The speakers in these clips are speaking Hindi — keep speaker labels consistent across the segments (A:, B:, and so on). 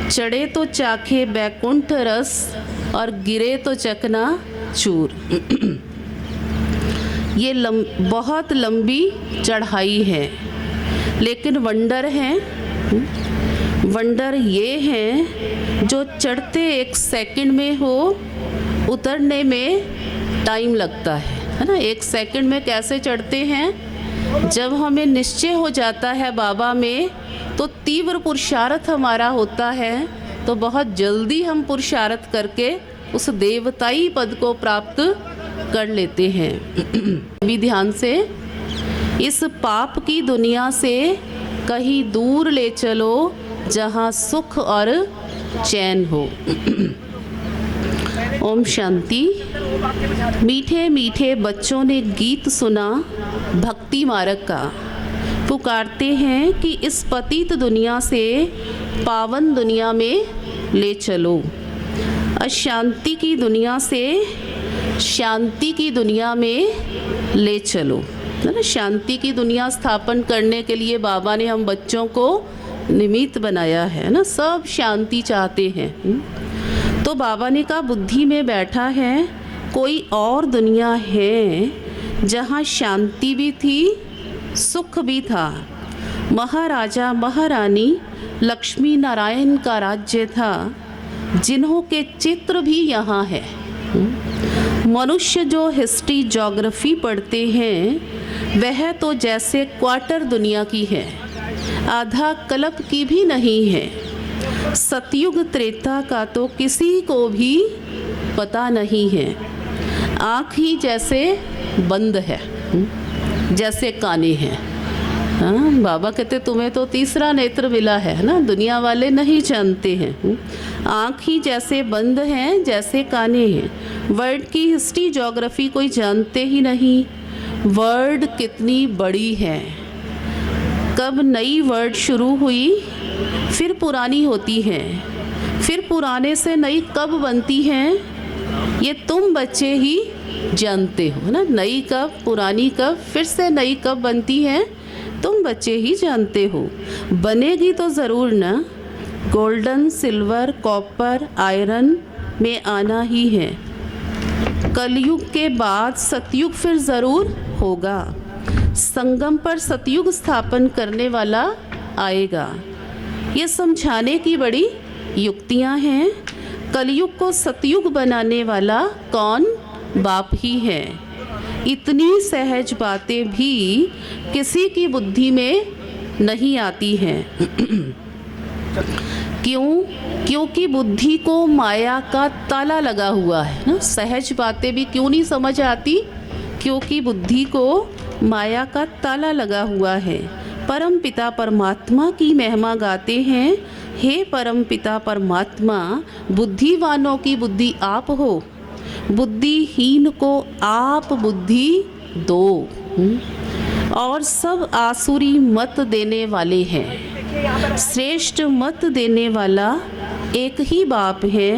A: चढ़े तो चाखे बैकुंठ रस और गिरे तो चकना चूर। ये बहुत लंबी चढ़ाई है, लेकिन वंडर है, वंडर ये है जो चढ़ते 1 सेकंड में हो, उतरने में टाइम लगता है ना। 1 सेकंड में कैसे चढ़ते हैं? जब हमें निश्चय हो जाता है बाबा में, तो तीव्र पुरुषार्थ हमारा होता है, तो बहुत जल्दी हम पुरुषार्थ करके उस देवताई पद को प्राप्त कर लेते हैं। भी ध्यान से, इस पाप की दुनिया से कहीं दूर ले चलो जहाँ सुख और चैन हो। ओम शांति। मीठे मीठे बच्चों ने गीत सुना भक्ति मार्ग का, पुकारते हैं कि इस पतित दुनिया से पावन दुनिया में ले चलो। अशांति की दुनिया से शांति की दुनिया में ले चलो, है ना। शांति की दुनिया स्थापन करने के लिए बाबा ने हम बच्चों को निमित्त बनाया है ना। सब शांति चाहते हैं। तो बाबा ने कहा बुद्धि में बैठा है, कोई और दुनिया है जहाँ शांति भी थी, सुख भी था। महाराजा महारानी लक्ष्मी नारायण का राज्य था, जिन्हों के चित्र भी यहाँ है। मनुष्य जो हिस्ट्री ज्योग्राफी पढ़ते हैं, वह तो जैसे क्वार्टर दुनिया की है, आधा कल्प की भी नहीं है। सतयुग त्रेता का तो किसी को भी पता नहीं है। आँख ही जैसे बंद है, जैसे काने हैं। हाँ, बाबा कहते तुम्हें तो तीसरा नेत्र मिला है ना, दुनिया वाले नहीं जानते हैं। आँख ही जैसे बंद हैं, जैसे काने हैं। वर्ल्ड की हिस्ट्री ज्योग्राफी कोई जानते ही नहीं। वर्ल्ड कितनी बड़ी है, कब नई वर्ल्ड शुरू हुई, फिर पुरानी होती है, फिर पुराने से नई कब बनती हैं, ये तुम बच्चे ही जानते हो ना। नई कब, पुरानी कब, फिर से नई कब बनती है, तुम बच्चे ही जानते हो। बनेगी तो ज़रूर ना। गोल्डन, सिल्वर, कॉपर, आयरन में आना ही है। कलयुग के बाद सतयुग फिर ज़रूर होगा। संगम पर सतयुग स्थापन करने वाला आएगा। ये समझाने की बड़ी युक्तियाँ हैं। कलयुग को सतयुग बनाने वाला कौन? बाप ही है। इतनी सहज बातें भी किसी की बुद्धि में नहीं आती हैं। क्यों? क्योंकि बुद्धि को माया का ताला लगा हुआ है ना। सहज बातें भी क्यों नहीं समझ आती? क्योंकि बुद्धि को माया का ताला लगा हुआ है। परम पिता परमात्मा की महिमा गाते हैं। हे परम पिता परमात्मा, बुद्धिवानों की बुद्धि आप हो, बुद्धिहीन को आप बुद्धि दो। और सब आसुरी मत देने वाले हैं। श्रेष्ठ मत देने वाला एक ही बाप है।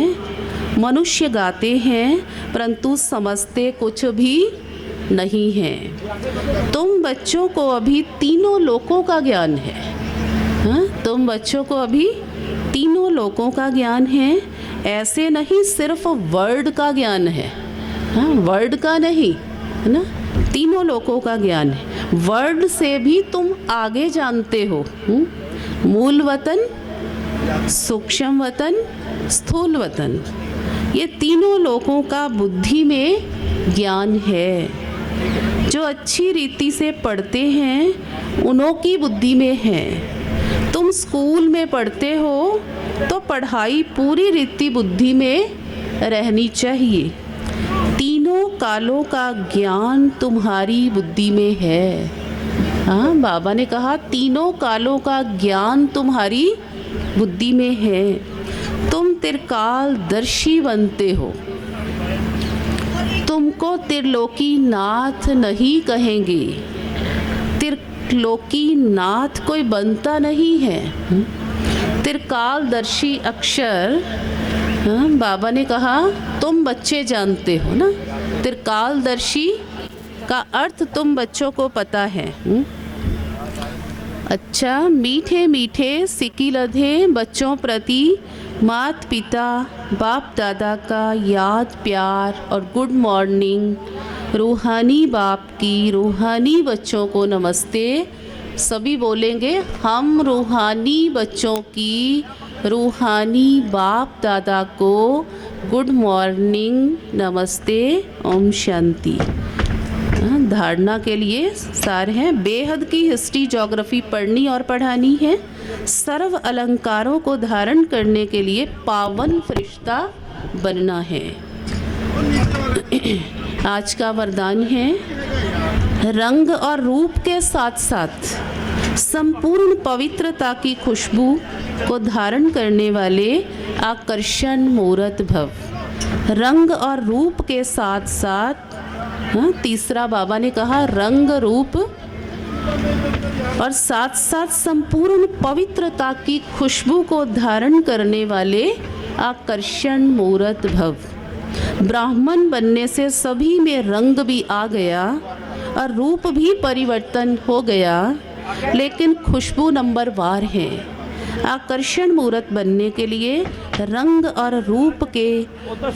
A: मनुष्य गाते हैं, परंतु समझते कुछ भी नहीं है। तुम बच्चों को अभी तीनों लोकों का ज्ञान है। हाँ? तुम बच्चों को अभी तीनों लोकों का ज्ञान है। ऐसे नहीं सिर्फ वर्ड का ज्ञान है। हाँ, वर्ड का नहीं, है ना, तीनों लोकों का ज्ञान है। वर्ड से भी तुम आगे जानते हो। मूल वतन, सूक्ष्म वतन, स्थूल वतन, ये तीनों लोकों का बुद्धि में ज्ञान है। जो अच्छी रीति से पढ़ते हैं उन्हों की बुद्धि में है। तुम स्कूल में पढ़ते हो तो पढ़ाई पूरी रीति बुद्धि में रहनी चाहिए। तीनों कालों का ज्ञान तुम्हारी बुद्धि में है। हाँ, बाबा ने कहा तीनों कालों का ज्ञान तुम्हारी बुद्धि में है। तुम त्रिकाल दर्शी बनते हो। तुमको त्रिलोकी नाथ नहीं कहेंगे। त्रिलोकी नाथ कोई बनता नहीं है। त्रिकालदर्शी अक्षर, बाबा ने कहा तुम बच्चे जानते हो ना। त्रिकालदर्शी का अर्थ तुम बच्चों को पता है। अच्छा, मीठे मीठे सिक्की लधे बच्चों प्रति माता पिता बाप दादा का याद प्यार और गुड मॉर्निंग। रूहानी बाप की रूहानी बच्चों को नमस्ते। सभी बोलेंगे, हम रूहानी बच्चों की रूहानी बाप दादा को गुड मॉर्निंग, नमस्ते, ओम शांति। धारणा के लिए सार है, बेहद की हिस्ट्री ज्योग्राफी पढ़नी और पढ़ानी है। सर्व अलंकारों को धारण करने के लिए पावन फरिश्ता बनना है। आज का वरदान है, रंग और रूप के साथ साथ संपूर्ण पवित्रता की खुशबू को धारण करने वाले आकर्षण मूर्त भव। रंग और रूप के साथ साथ, तीसरा बाबा ने कहा रंग रूप और साथ साथ संपूर्ण पवित्रता की खुशबू को धारण करने वाले आकर्षण मूर्त भव। ब्राह्मण बनने से सभी में रंग भी आ गया और रूप भी परिवर्तन हो गया, लेकिन खुशबू नंबर वार है। आकर्षण मूर्त बनने के लिए रंग और रूप के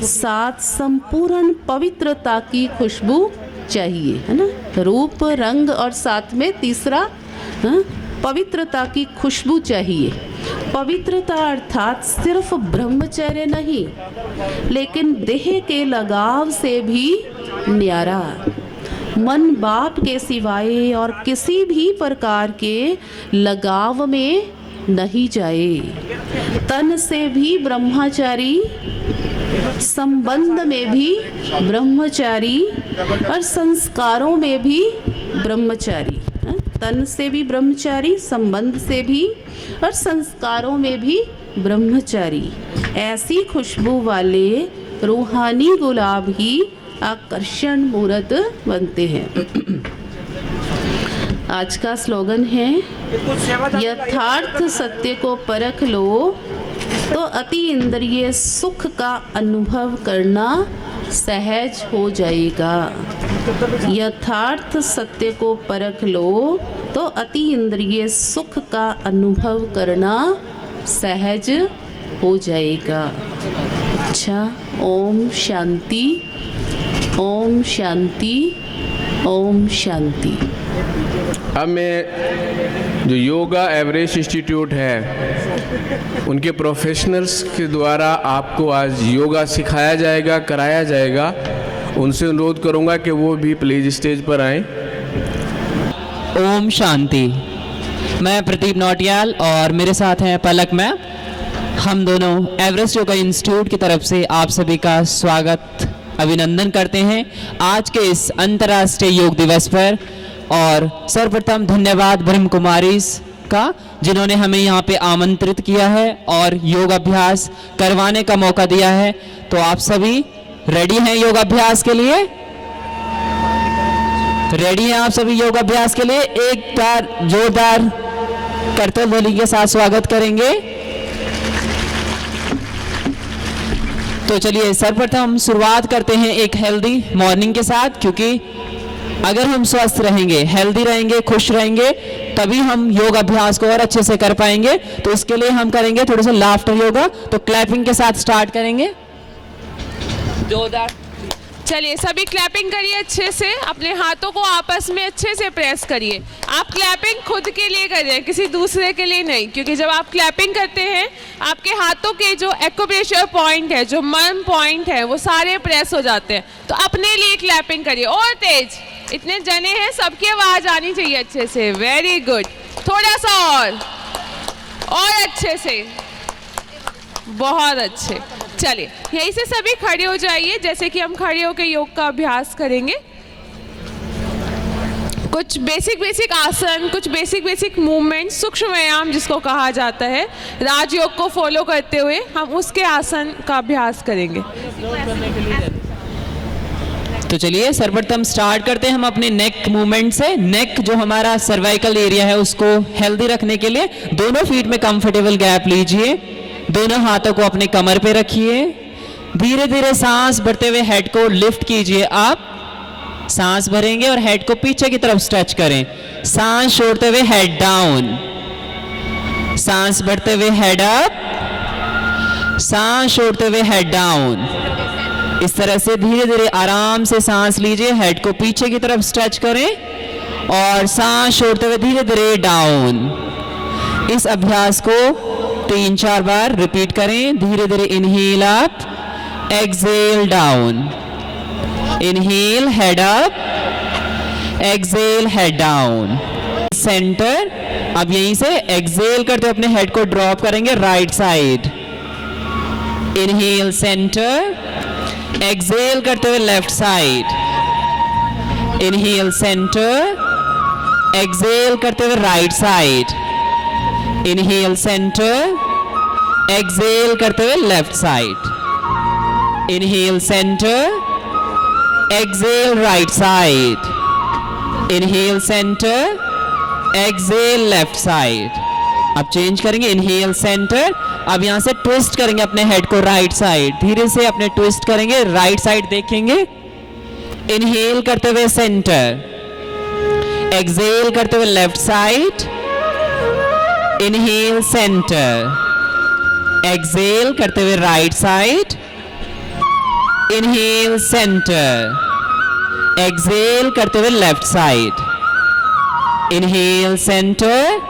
A: साथ संपूर्ण पवित्रता की खुशबू चाहिए, है ना। रूप, रंग और साथ में तीसरा पवित्रता की खुशबू चाहिए। पवित्रता अर्थात सिर्फ ब्रह्मचर्य नहीं, लेकिन देह के लगाव से भी न्यारा। मन बाप के सिवाय और किसी भी प्रकार के लगाव में नहीं जाए। तन से भी ब्रह्मचारी, संबंध में भी ब्रह्मचारी और संस्कारों में भी ब्रह्मचारी। तन से भी ब्रह्मचारी, संबंध से भी और संस्कारों में भी ब्रह्मचारी। ऐसी खुशबू वाले रूहानी गुलाब ही आकर्षण मूर्त बनते हैं। आज का स्लोगन है, यथार्थ सत्य को परख लो तो अति इंद्रिय सुख का अनुभव करना सहज हो जाएगा। यथार्थ सत्य को परख लो तो अति इंद्रिय सुख का अनुभव करना सहज हो जाएगा। अच्छा, ओम शांति, ओम शांति, ओम शांति।
B: अब मैं जो योगा एवरेस्ट इंस्टीट्यूट है उनके प्रोफेशनल्स के द्वारा आपको आज योगा सिखाया जाएगा, कराया जाएगा। उनसे अनुरोध करूंगा कि वो भी प्लीज़ स्टेज पर आएं।
C: ओम शांति। मैं प्रदीप नौटियाल और मेरे साथ हैं पलक मैम। हम दोनों एवरेस्ट योगा इंस्टीट्यूट की तरफ से आप सभी का स्वागत, अभिनंदन करते हैं आज के इस अंतर्राष्ट्रीय योग दिवस पर। और सर्वप्रथम धन्यवाद ब्रह्म कुमारीज का, जिन्होंने हमें यहाँ पे आमंत्रित किया है और योग अभ्यास करवाने का मौका दिया है। तो आप सभी रेडी हैं योग अभ्यास के लिए? रेडी हैं आप सभी योग अभ्यास के लिए? एक बार जोरदार करतल ध्वनि के साथ स्वागत करेंगे। तो चलिए सर्वप्रथम शुरुआत करते हैं एक हेल्दी मॉर्निंग के साथ, क्योंकि अगर हम स्वस्थ रहेंगे, हेल्दी रहेंगे, खुश रहेंगे, तभी हम योग अभ्यास को और अच्छे से कर पाएंगे। तो इसके लिए हम करेंगे थोड़ा सा लाफ्टर योगा। तो क्लैपिंग के साथ स्टार्ट करेंगे। जोरदार
D: चलिए सभी क्लैपिंग करिए अच्छे से, अपने हाथों को आपस में अच्छे से प्रेस करिए। आप क्लैपिंग खुद के लिए करिए, किसी दूसरे के लिए नहीं, क्योंकि जब आप क्लैपिंग करते हैं आपके हाथों के जो एक्यूप्रेशर पॉइंट है, जो मर्म पॉइंट है, वो सारे प्रेस हो जाते हैं। तो अपने लिए क्लैपिंग करिए और तेज। इतने जने हैं, सबकी आवाज़ आनी चाहिए अच्छे से। वेरी गुड, थोड़ा सा और अच्छे से, बहुत अच्छे। चलिए यहीं से सभी खड़े हो जाइए, जैसे कि हम खड़े होकर योग का अभ्यास करेंगे। कुछ बेसिक आसन, कुछ बेसिक मूवमेंट, सूक्ष्म व्यायाम जिसको कहा जाता है, राजयोग को फॉलो करते हुए हम उसके आसन का अभ्यास करेंगे।
C: तो चलिए सर्वप्रथम स्टार्ट करते हैं हम अपने नेक मूवमेंट से। नेक जो हमारा सर्वाइकल एरिया है उसको हेल्दी रखने के लिए दोनों फीट में कंफर्टेबल गैप लीजिए, दोनों हाथों को अपने कमर पे रखिए, धीरे धीरे सांस भरते हुए हेड को लिफ्ट कीजिए। आप सांस भरेंगे और हेड को पीछे की तरफ स्ट्रेच करें, सांस छोड़ते हुए हेड डाउन। सांस भरते हुए हेड अप, सांस छोड़ते हुए हेड डाउन। इस तरह से धीरे धीरे आराम से सांस लीजिए, हेड को पीछे की तरफ स्ट्रेच करें और सांस छोड़ते हुए धीरे धीरे डाउन। इस अभ्यास को 3-4 बार रिपीट करें। धीरे धीरे inhale up, exhale down, inhale head up, exhale head down. Centre. अब यहीं से एक्सहेल करते हुए अपने हेड को ड्रॉप करेंगे right side. Inhale centre, exhale करते हुए left side. Inhale centre, exhale करते हुए right side. Inhale centre, exhale करते हुए left side. Inhale centre, exhale right side. Inhale centre, exhale left side. अब चेंज करेंगे, इनहेल सेंटर। अब यहां से ट्विस्ट करेंगे अपने हेड को राइट साइड। धीरे से अपने ट्विस्ट करेंगे, राइट साइड देखेंगे। इनहेल करते हुए सेंटर, एक्सहेल करते हुए left side. Inhale centre, exhale करते हुए right side. Inhale centre, exhale करते हुए left side. Inhale centre,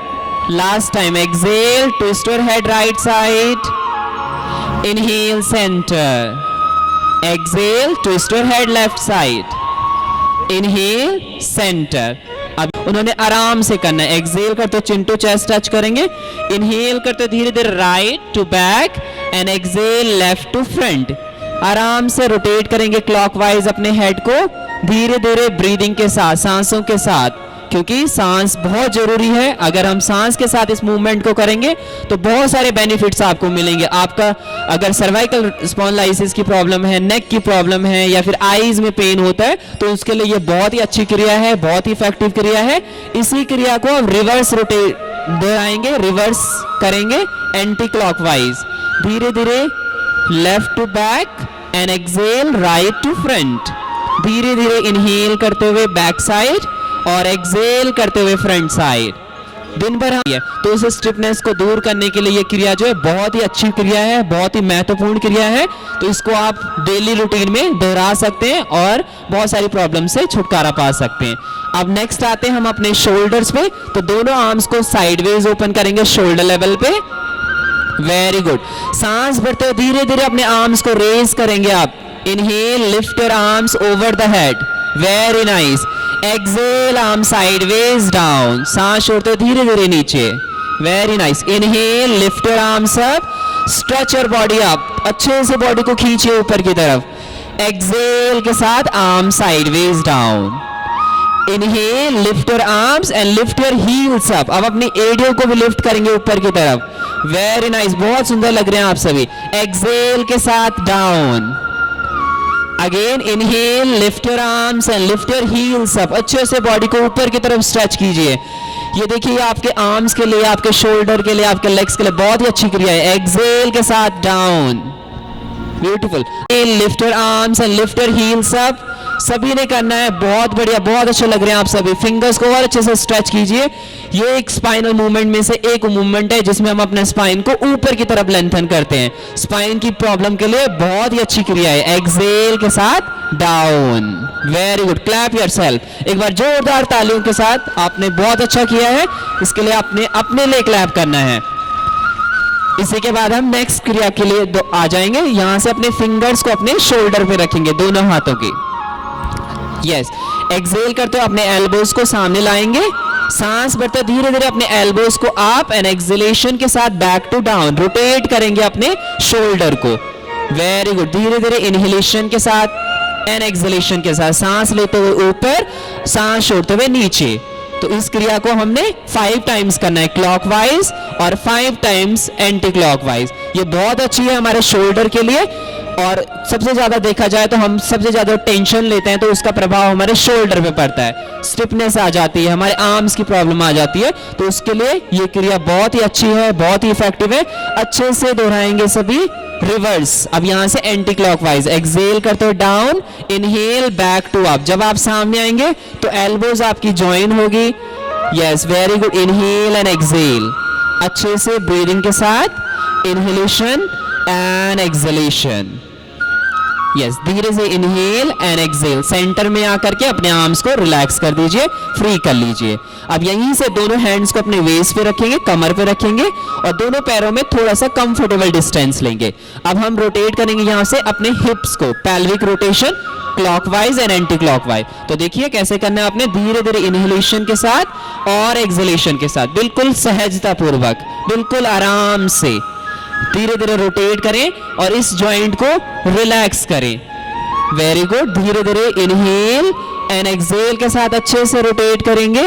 C: last time exhale, twist your head right side. Inhale centre, exhale, twist your head left side. Inhale centre. अब उन्होंने आराम से करना है। एक्सहेल करते चिन टू चेस्ट टच करेंगे। इनहेल करते धीरे धीरे right to back and exhale left to front. आराम से रोटेट करेंगे क्लॉकवाइज अपने हेड को, धीरे धीरे ब्रीदिंग के साथ, सांसों के साथ, क्योंकि सांस बहुत जरूरी है। अगर हम सांस के साथ इस मूवमेंट को करेंगे तो बहुत सारे बेनिफिट्स आपको मिलेंगे। आपका अगर सर्वाइकल स्पॉन्डिलाइसिस की प्रॉब्लम है, नेक की प्रॉब्लम है या फिर आईज में पेन होता है तो उसके लिए ये बहुत ही अच्छी क्रिया है, बहुत ही इफेक्टिव क्रिया है। इसी क्रिया को हम रिवर्स रोटेट दोहराएंगे, रिवर्स करेंगे एंटी क्लॉकवाइज। धीरे धीरे left to back and exhale right to front. धीरे धीरे इनहेल करते हुए बैक साइड और एक्सहेल करते हुए फ्रंट साइड। दिन भर हम तो इस स्टिफनेस को दूर करने के लिए ये क्रिया जो है बहुत ही अच्छी क्रिया है, बहुत ही महत्वपूर्ण क्रिया है। तो इसको आप डेली रूटीन में दोहरा सकते हैं और बहुत सारी प्रॉब्लम से छुटकारा पा सकते हैं। अब नेक्स्ट आते हैं हम अपने शोल्डर्स पे। तो दोनों आर्म्स को साइडवेज ओपन करेंगे शोल्डर लेवल पे। Very good. सांस भरते हुए धीरे धीरे अपने आर्म्स को रेज करेंगे आप। Inhale, lift your arms over the head. Very nice. Exhale, arm sideways down. सांस छोड़ते हुए धीरे धीरे नीचे। Very nice. Inhale, lift your arms up, stretch your body up. अच्छे से बॉडी को खींचिए ऊपर की तरफ। एक्सहेल के साथ arm sideways down. Inhale, lift your arms and lift your heels up. अब अपनी एडियो को भी लिफ्ट करेंगे ऊपर की तरफ। वेरी नाइस, बहुत सुंदर लग रहे हैं आप सभी। एक्सहेल के साथ down. Again inhale, lift your arms and lift your heels up. अच्छे से बॉडी को ऊपर की तरफ स्ट्रेच कीजिए। ये देखिए आपके आर्म्स के लिए, आपके शोल्डर के लिए, आपके लेग्स के लिए बहुत ही अच्छी क्रिया है। एक्सहेल के साथ down. Beautiful. Lift your arms and lift your heels up. सभी ने करना है। बहुत बढ़िया, बहुत अच्छे लग रहे हैं आप सभी। फिंगर्स को और अच्छे से स्ट्रेच कीजिए। ये एक स्पाइनल मूवमेंट में से एक मूवमेंट है जिसमें हम अपने स्पाइन को ऊपर की तरफ लेंथन करते हैं। स्पाइन की प्रॉब्लम के लिए बहुत ही अच्छी क्रिया है। एक्सहेल के साथ down. Very good. Clap yourself. एक बार जोरदार तालियों के साथ। आपने बहुत अच्छा किया है। इसके लिए आपने अपने लिए क्लैप करना है। इसी के बाद हम नेक्स्ट क्रिया के लिए आ जाएंगे। यहां से अपने फिंगर्स को अपने शोल्डर पे रखेंगे, दोनों हाथों की। यस। एक्सहेल करते हुए अपने एल्बोज को सामने लाएंगे। सांस भरते धीरे धीरे अपने एल्बोज को अप एंड एक्सहेलेशन के साथ बैक टू डाउन रोटेट करेंगे अपने शोल्डर को। Very good. धीरे धीरे इनहेलेशन के साथ एंड एक्सहेलेशन के साथ सांस लेते हुए ऊपर, सांस छोड़ते हुए नीचे। तो इस क्रिया को हमने 5 टाइम्स करना है क्लॉकवाइज और 5 टाइम्स एंटी क्लॉकवाइज। ये बहुत अच्छी है हमारे शोल्डर के लिए। और सबसे ज्यादा देखा जाए तो हम सबसे ज्यादा टेंशन लेते हैं तो उसका प्रभाव हमारे शोल्डर पे पड़ता है। स्टिफनेस आ जाती है, हमारे आर्म्स की प्रॉब्लम आ जाती है। तो उसके लिए ये क्रिया बहुत ही अच्छी है, बहुत ही इफेक्टिव है। अच्छे से दोहराएंगे सभी। रिवर्स। अब यहां से एंटी क्लॉकवाइज। एक्सहेल करते हुए down, inhale, back to up. जब आप सामने आएंगे तो एल्बोज आपकी ज्वाइन होगी। Yes, very good. Inhale and exhale. अच्छे से ब्रीदिंग के साथ, इनहेलेशन एंड एक्सहेलेशन। यस, धीरे से इनहेल एंड एक्सहेल। सेंटर में आकर के अपने आर्म्स को रिलैक्स कर दीजिए, फ्री कर लीजिए। अब यहीं से दोनों हैंड्स को अपने वेस्ट पे रखेंगे, कमर पे रखेंगे और दोनों पैरों में थोड़ा सा कंफर्टेबल डिस्टेंस लेंगे। अब हम रोटेट करेंगे यहां से अपने हिप्स को, pelvic rotation clockwise and anti clockwise. तो देखिए कैसे करना है आपने, धीरे धीरे इनहेलेशन के साथ और एक्सहेलेशन के साथ, बिल्कुल सहजता पूर्वक, बिल्कुल आराम से धीरे धीरे रोटेट करें और इस जॉइंट को रिलैक्स करें। वेरी गुड, धीरे धीरे इनहेल एंड एक्सहेल के साथ अच्छे से रोटेट करेंगे।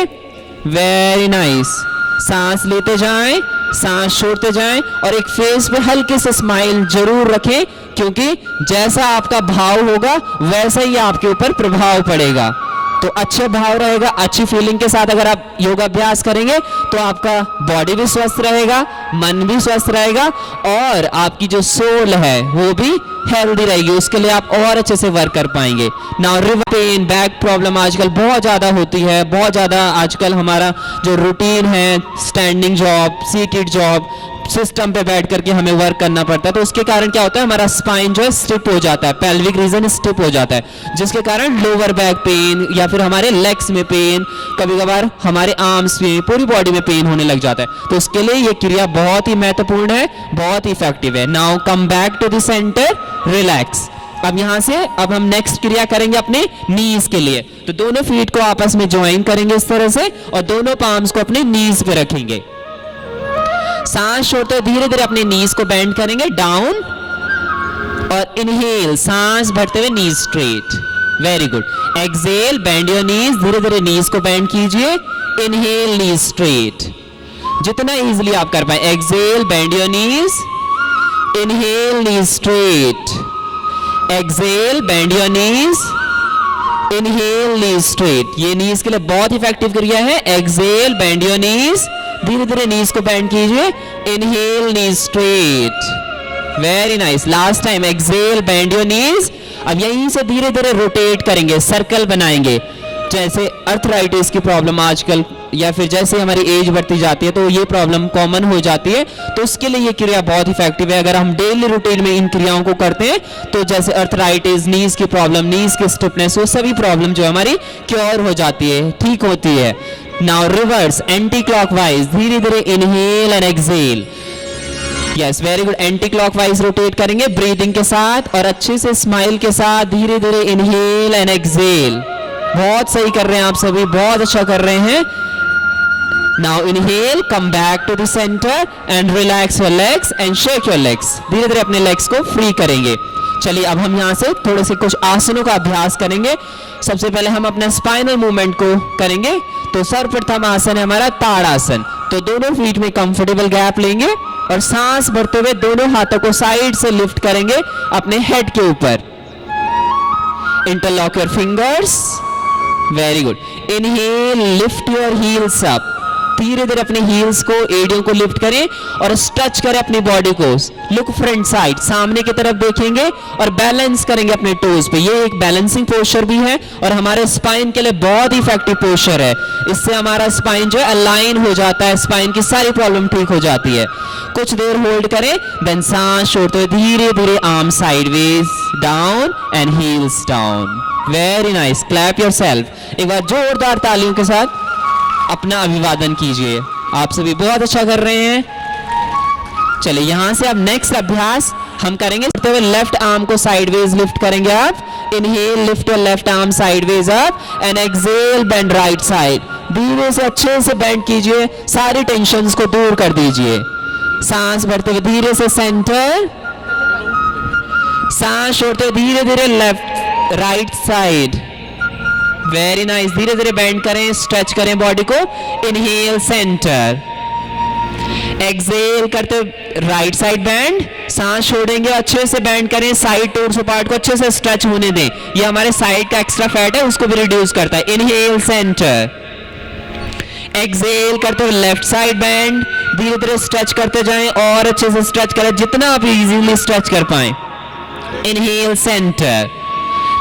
C: Very nice. सांस लेते जाएं, सांस छोड़ते जाएं और एक फेस पे हल्के से स्माइल जरूर रखें, क्योंकि जैसा आपका भाव होगा वैसा ही आपके ऊपर प्रभाव पड़ेगा। तो अच्छे भाव रहेगा, अच्छी फीलिंग के साथ अगर आप योगाभ्यास करेंगे तो आपका बॉडी भी स्वस्थ रहेगा, मन भी स्वस्थ रहेगा और आपकी जो सोल है वो भी हेल्दी रहेगी। उसके लिए आप और अच्छे से वर्क कर पाएंगे। Now river pain, back problem आजकल बहुत ज़्यादा होती है, बहुत ज़्यादा आजकल हमारा जो रूटीन है, standing job, seated job, system पे बैठ करके हमें वर्क करना पड़ता है, तो उसके कारण क्या होता है, हमारा स्पाइन जो है स्टिप हो जाता है, पेल्विक रीजन स्टिप हो जाता है, जिसके कारण लोअर बैक पेन या फिर हमारे लेग्स में पेन, कभी कभार हमारे आर्म्स में, पूरी बॉडी में पेन होने लग जाता है। तो उसके लिए ये क्रिया बहुत ही महत्वपूर्ण है, बहुत ही इफेक्टिव है। Now come back to the centre, relax. अब यहां से अब हम नेक्स्ट क्रिया करेंगे अपने नीज के लिए। तो दोनों फीट को आपस में ज्वाइन करेंगे इस तरह से और दोनों पाम्स को अपने नीज पे रखेंगे। सांस छोड़ते हुए धीरे धीरे अपने नीज को बेंड करेंगे डाउन और इनहेल, सांस भरते हुए knees straight. Very good. Exhale, bend your knees, धीरे धीरे नीज को बेंड कीजिए। इनहेल, नीज स्ट्रेट, जितना इजीली आप कर पाए। Exhale, bend your knees, inhale, knees straight. Exhale, bend your knees, inhale, knees straight. ये नीज के लिए बहुत इफेक्टिव क्रिया है। एक्सहेल, बेंड योर नीज, धीरे धीरे नीज को बेंड कीजिए। Inhale, knees straight. Very nice. Last time. Exhale, bend your नीज। अब यहीं से धीरे धीरे रोटेट करेंगे, सर्कल बनाएंगे। जैसे अर्थराइटिस की प्रॉब्लम आजकल या फिर जैसे हमारी एज बढ़ती जाती है तो ये प्रॉब्लम कॉमन हो जाती है, तो उसके लिए ये क्रिया बहुत इफेक्टिव है। अगर हम डेली रूटीन में इन क्रियाओं को करते हैं तो जैसे अर्थराइटिस, नीज की प्रॉब्लम, नीज की स्टिफनेस, वो सभी प्रॉब्लम जो हमारी क्योर हो जाती है, ठीक होती है। नाउ रिवर्स, एंटी क्लॉकवाइज, धीरे धीरे inhale and exhale. Yes, very good. Anti clockwise rotate करेंगे ब्रीदिंग के साथ और अच्छे से स्माइल के साथ, धीरे धीरे इनहेल एंड एक्सहेल। बहुत सही कर रहे हैं आप सभी, बहुत अच्छा कर रहे हैं। Now inhale, come back to the centre and relax your legs and shake your legs. धीरे धीरे अपने लेग्स को फ्री करेंगे। चलिए अब हम यहाँ से थोड़े से कुछ आसनों का अभ्यास करेंगे। सबसे पहले हम अपना स्पाइनल मूवमेंट को करेंगे। तो सर्वप्रथम आसन है हमारा ताड़ासन। तो दोनों फीट में कंफर्टेबल गैप लेंगे और सांस भरते हुए दोनों हाथों को साइड से लिफ्ट करेंगे अपने हेड के ऊपर। Interlock your fingers. Very good. Inhale, lift your heels up. धीरे धीरे अपने हील्स को, एडियों को लिफ्ट करें और स्ट्रेच करें अपनी बॉडी को। लुक फ्रंट साइड, सामने की तरफ देखेंगे और बैलेंस करेंगे अपने टोज पे। ये एक बैलेंसिंग पोस्चर भी है और हमारे स्पाइन के लिए बहुत ही इफेक्टिव पोस्चर है। इससे हमारा स्पाइन जो है अलाइन हो जाता है, स्पाइन की सारी प्रॉब्लम ठीक हो जाती है। कुछ देर होल्ड करें, देन सांस छोड़ते हुए धीरे धीरे arm sideways down and heels down. Very nice. Clap yourself. एक बार जोरदार तालियों के साथ अपना अभिवादन कीजिए। आप सभी बहुत अच्छा कर रहे हैं। चलिए यहां से अब नेक्स्ट अभ्यास हम करेंगे। लेफ्ट आर्म को साइडवेज लिफ्ट करेंगे आप। Inhale, lift your left arm sideways up and exhale, bend right side. धीरे से अच्छे से बेंड कीजिए, सारी टेंशन्स को दूर कर दीजिए। सांस भरते हुए धीरे से सेंटर, सांस छोड़ते हुए धीरे धीरे left right side. Very nice. धीरे धीरे बेंड करें, स्ट्रेच करें बॉडी को। Inhale, centre. एक्सहेल करते राइट साइड बेंड। सांस छोड़ेंगे, अच्छे से बेंड करें, साइड टोर्सो पार्ट को अच्छे से स्ट्रेच होने दें। ये हमारे साइड का एक्स्ट्रा फैट है, उसको भी रिड्यूस करता है। Inhale, centre. एक्सहेल करते हुए लेफ्ट साइड बेंड। धीरे धीरे स्ट्रेच करते जाएं और अच्छे से स्ट्रेच करें, जितना आप इजीली स्ट्रेच कर पाएं। Inhale, centre.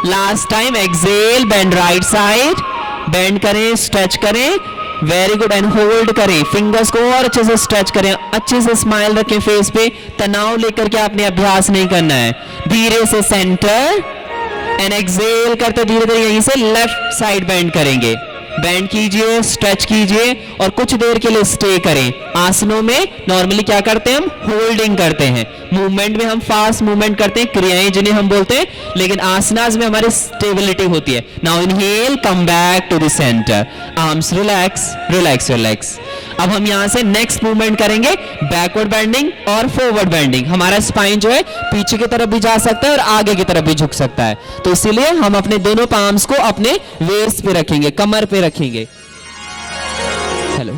C: Last time. Exhale, bend right side. Bend करें, स्ट्रेच करें वेरी गुड, एंड होल्ड करें, फिंगर्स को और अच्छे से स्ट्रेच करें, अच्छे से स्माइल रखें फेस पे, तनाव लेकर के आपने अभ्यास नहीं करना है। धीरे से सेंटर एंड एक्सेल करते धीरे धीरे यहीं से लेफ्ट साइड बेंड करेंगे, बेंड कीजिए, स्ट्रेच कीजिए और कुछ देर के लिए स्टे करें। आसनों में नॉर्मली क्या करते हैं, हम होल्डिंग करते हैं, मूवमेंट में हम फास्ट मूवमेंट करते हैं, क्रियाएं जिन्हें हम बोलते हैं, लेकिन आसनास में हमारी स्टेबिलिटी होती है। Now inhale, come back to the centre, arms relax relax relax. अब हम यहां से नेक्स्ट मूवमेंट करेंगे, बैकवर्ड बेंडिंग और फॉरवर्ड बेंडिंग। हमारा स्पाइन जो है पीछे की तरफ भी जा सकता है और आगे की तरफ भी झुक सकता है, तो इसीलिए हम अपने दोनों पाम्स को अपने वेस्ट पे रखेंगे, कमर पे रखेंगे। हेलो,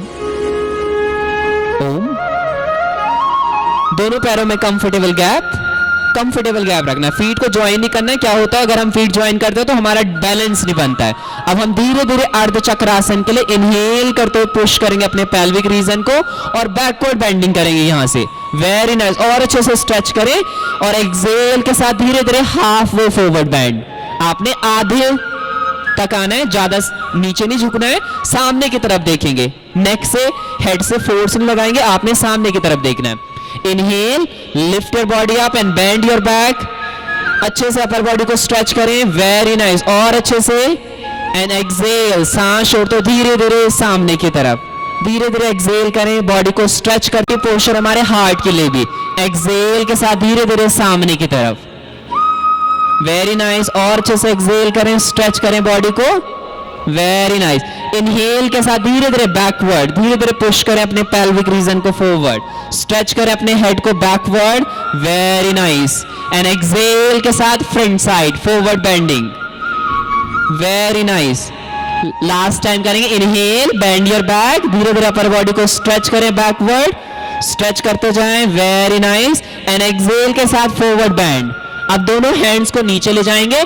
C: ओम। दोनों पैरों में कंफर्टेबल गैप रखना, फीट को ज्वाइन नहीं करना है। क्या होता है अगर हम फीट ज्वाइन करते हैं तो हमारा बैलेंस नहीं बनता है। अब हम धीरे धीरे अर्ध चक्रासन के लिए इनहेल करते हुए पुश करेंगे अपने पेल्विक रीजन को और बैकवर्ड बेंडिंग करेंगे यहां से। वेरी नाइस, और अच्छे से स्ट्रेच करें और एक्सेल के साथ धीरे धीरे हाफ वे फॉरवर्ड बेंड। आपने आधे तक आना है, ज्यादा नीचे नहीं झुकना है, सामने की तरफ देखेंगे, नेक से हेड से फोर्स नहीं लगाएंगे, आपने सामने की तरफ देखना है। Inhale, lift your body up and bend your back, अच्छे से अपर बॉडी को स्ट्रेच करें, वेरी नाइस, और अच्छे से, एंड एक्सेल, सांस छोड़ते धीरे धीरे सामने की तरफ, धीरे धीरे एक्सेल करें, बॉडी को स्ट्रेच करके, पोस्चर हमारे हार्ट के लिए भी, एक्सेल के साथ धीरे धीरे सामने की तरफ, वेरी नाइस, और अच्छे से एक्सेल करें, स्ट्रेच करें बॉडी को, वेरी नाइस। इनहेल के साथ धीरे धीरे बैकवर्ड, धीरे धीरे पुश करें अपने पेल्विक रीजन को फॉरवर्ड, स्ट्रेच करें अपने हेड को backward, very nice, and exhale के साथ front side forward bending, very nice. Last time करेंगे, इनहेल, बेंड योर बैक, धीरे धीरे अपर बॉडी को स्ट्रेच करें बैकवर्ड, स्ट्रेच करते जाएं, वेरी नाइस, एंड एक्सेल के साथ फॉरवर्ड बेंड। अब दोनों हैंड्स को नीचे ले जाएंगे,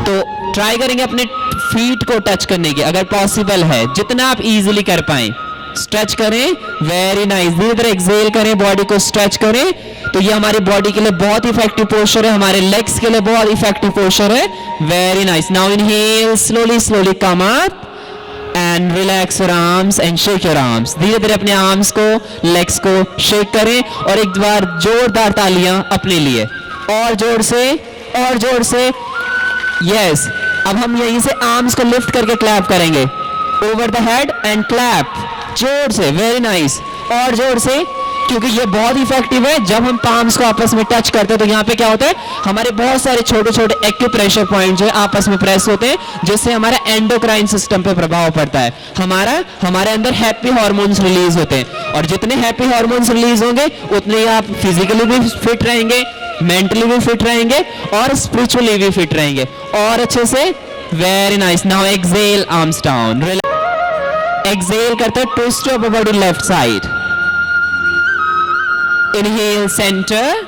C: तो ट्राई करेंगे अपने फीट को टच करने की, अगर पॉसिबल है जितना आप इजीली कर पाएं, स्ट्रेच करें, वेरी नाइस, धीरे धीरे एक्सेल करें, बॉडी को स्ट्रेच करें। तो ये हमारी बॉडी के लिए बहुत इफेक्टिव पोस्चर है, हमारे लेग्स के लिए बहुत इफेक्टिव पोस्चर है, very nice. Now inhale, slowly slowly come up and relax your arms and shake your arms, धीरे धीरे अपने आर्म्स को, लेग्स को शेक करें और एक बार जोरदार तालियां अपने लिए, और जोर से, यस। अब हम यहीं से आर्म्स को लिफ्ट करके क्लैप करेंगे, over the head and clap, जोर से, वेरी नाइस, और जोर से, क्योंकि ये बहुत इफेक्टिव है। जब हम पाम्स को आपस में टच करते हैं तो यहाँ पे क्या होता है, हमारे बहुत सारे छोटे छोटे एक्यूप्रेशर पॉइंट जो है आपस में प्रेस होते हैं, जिससे हमारा एंडोक्राइन सिस्टम पे प्रभाव पड़ता है, हमारे अंदर हैप्पी हार्मोन्स रिलीज होते हैं, और जितने हैप्पी हार्मोन्स रिलीज होंगे उतने ही आप फिजिकली भी फिट रहेंगे, मेंटली भी फिट रहेंगे और स्पिरिचुअली भी फिट रहेंगे, और अच्छे से, very nice. Now exhale, arms down, exhale करते हैं, twist your body left side, inhale centre,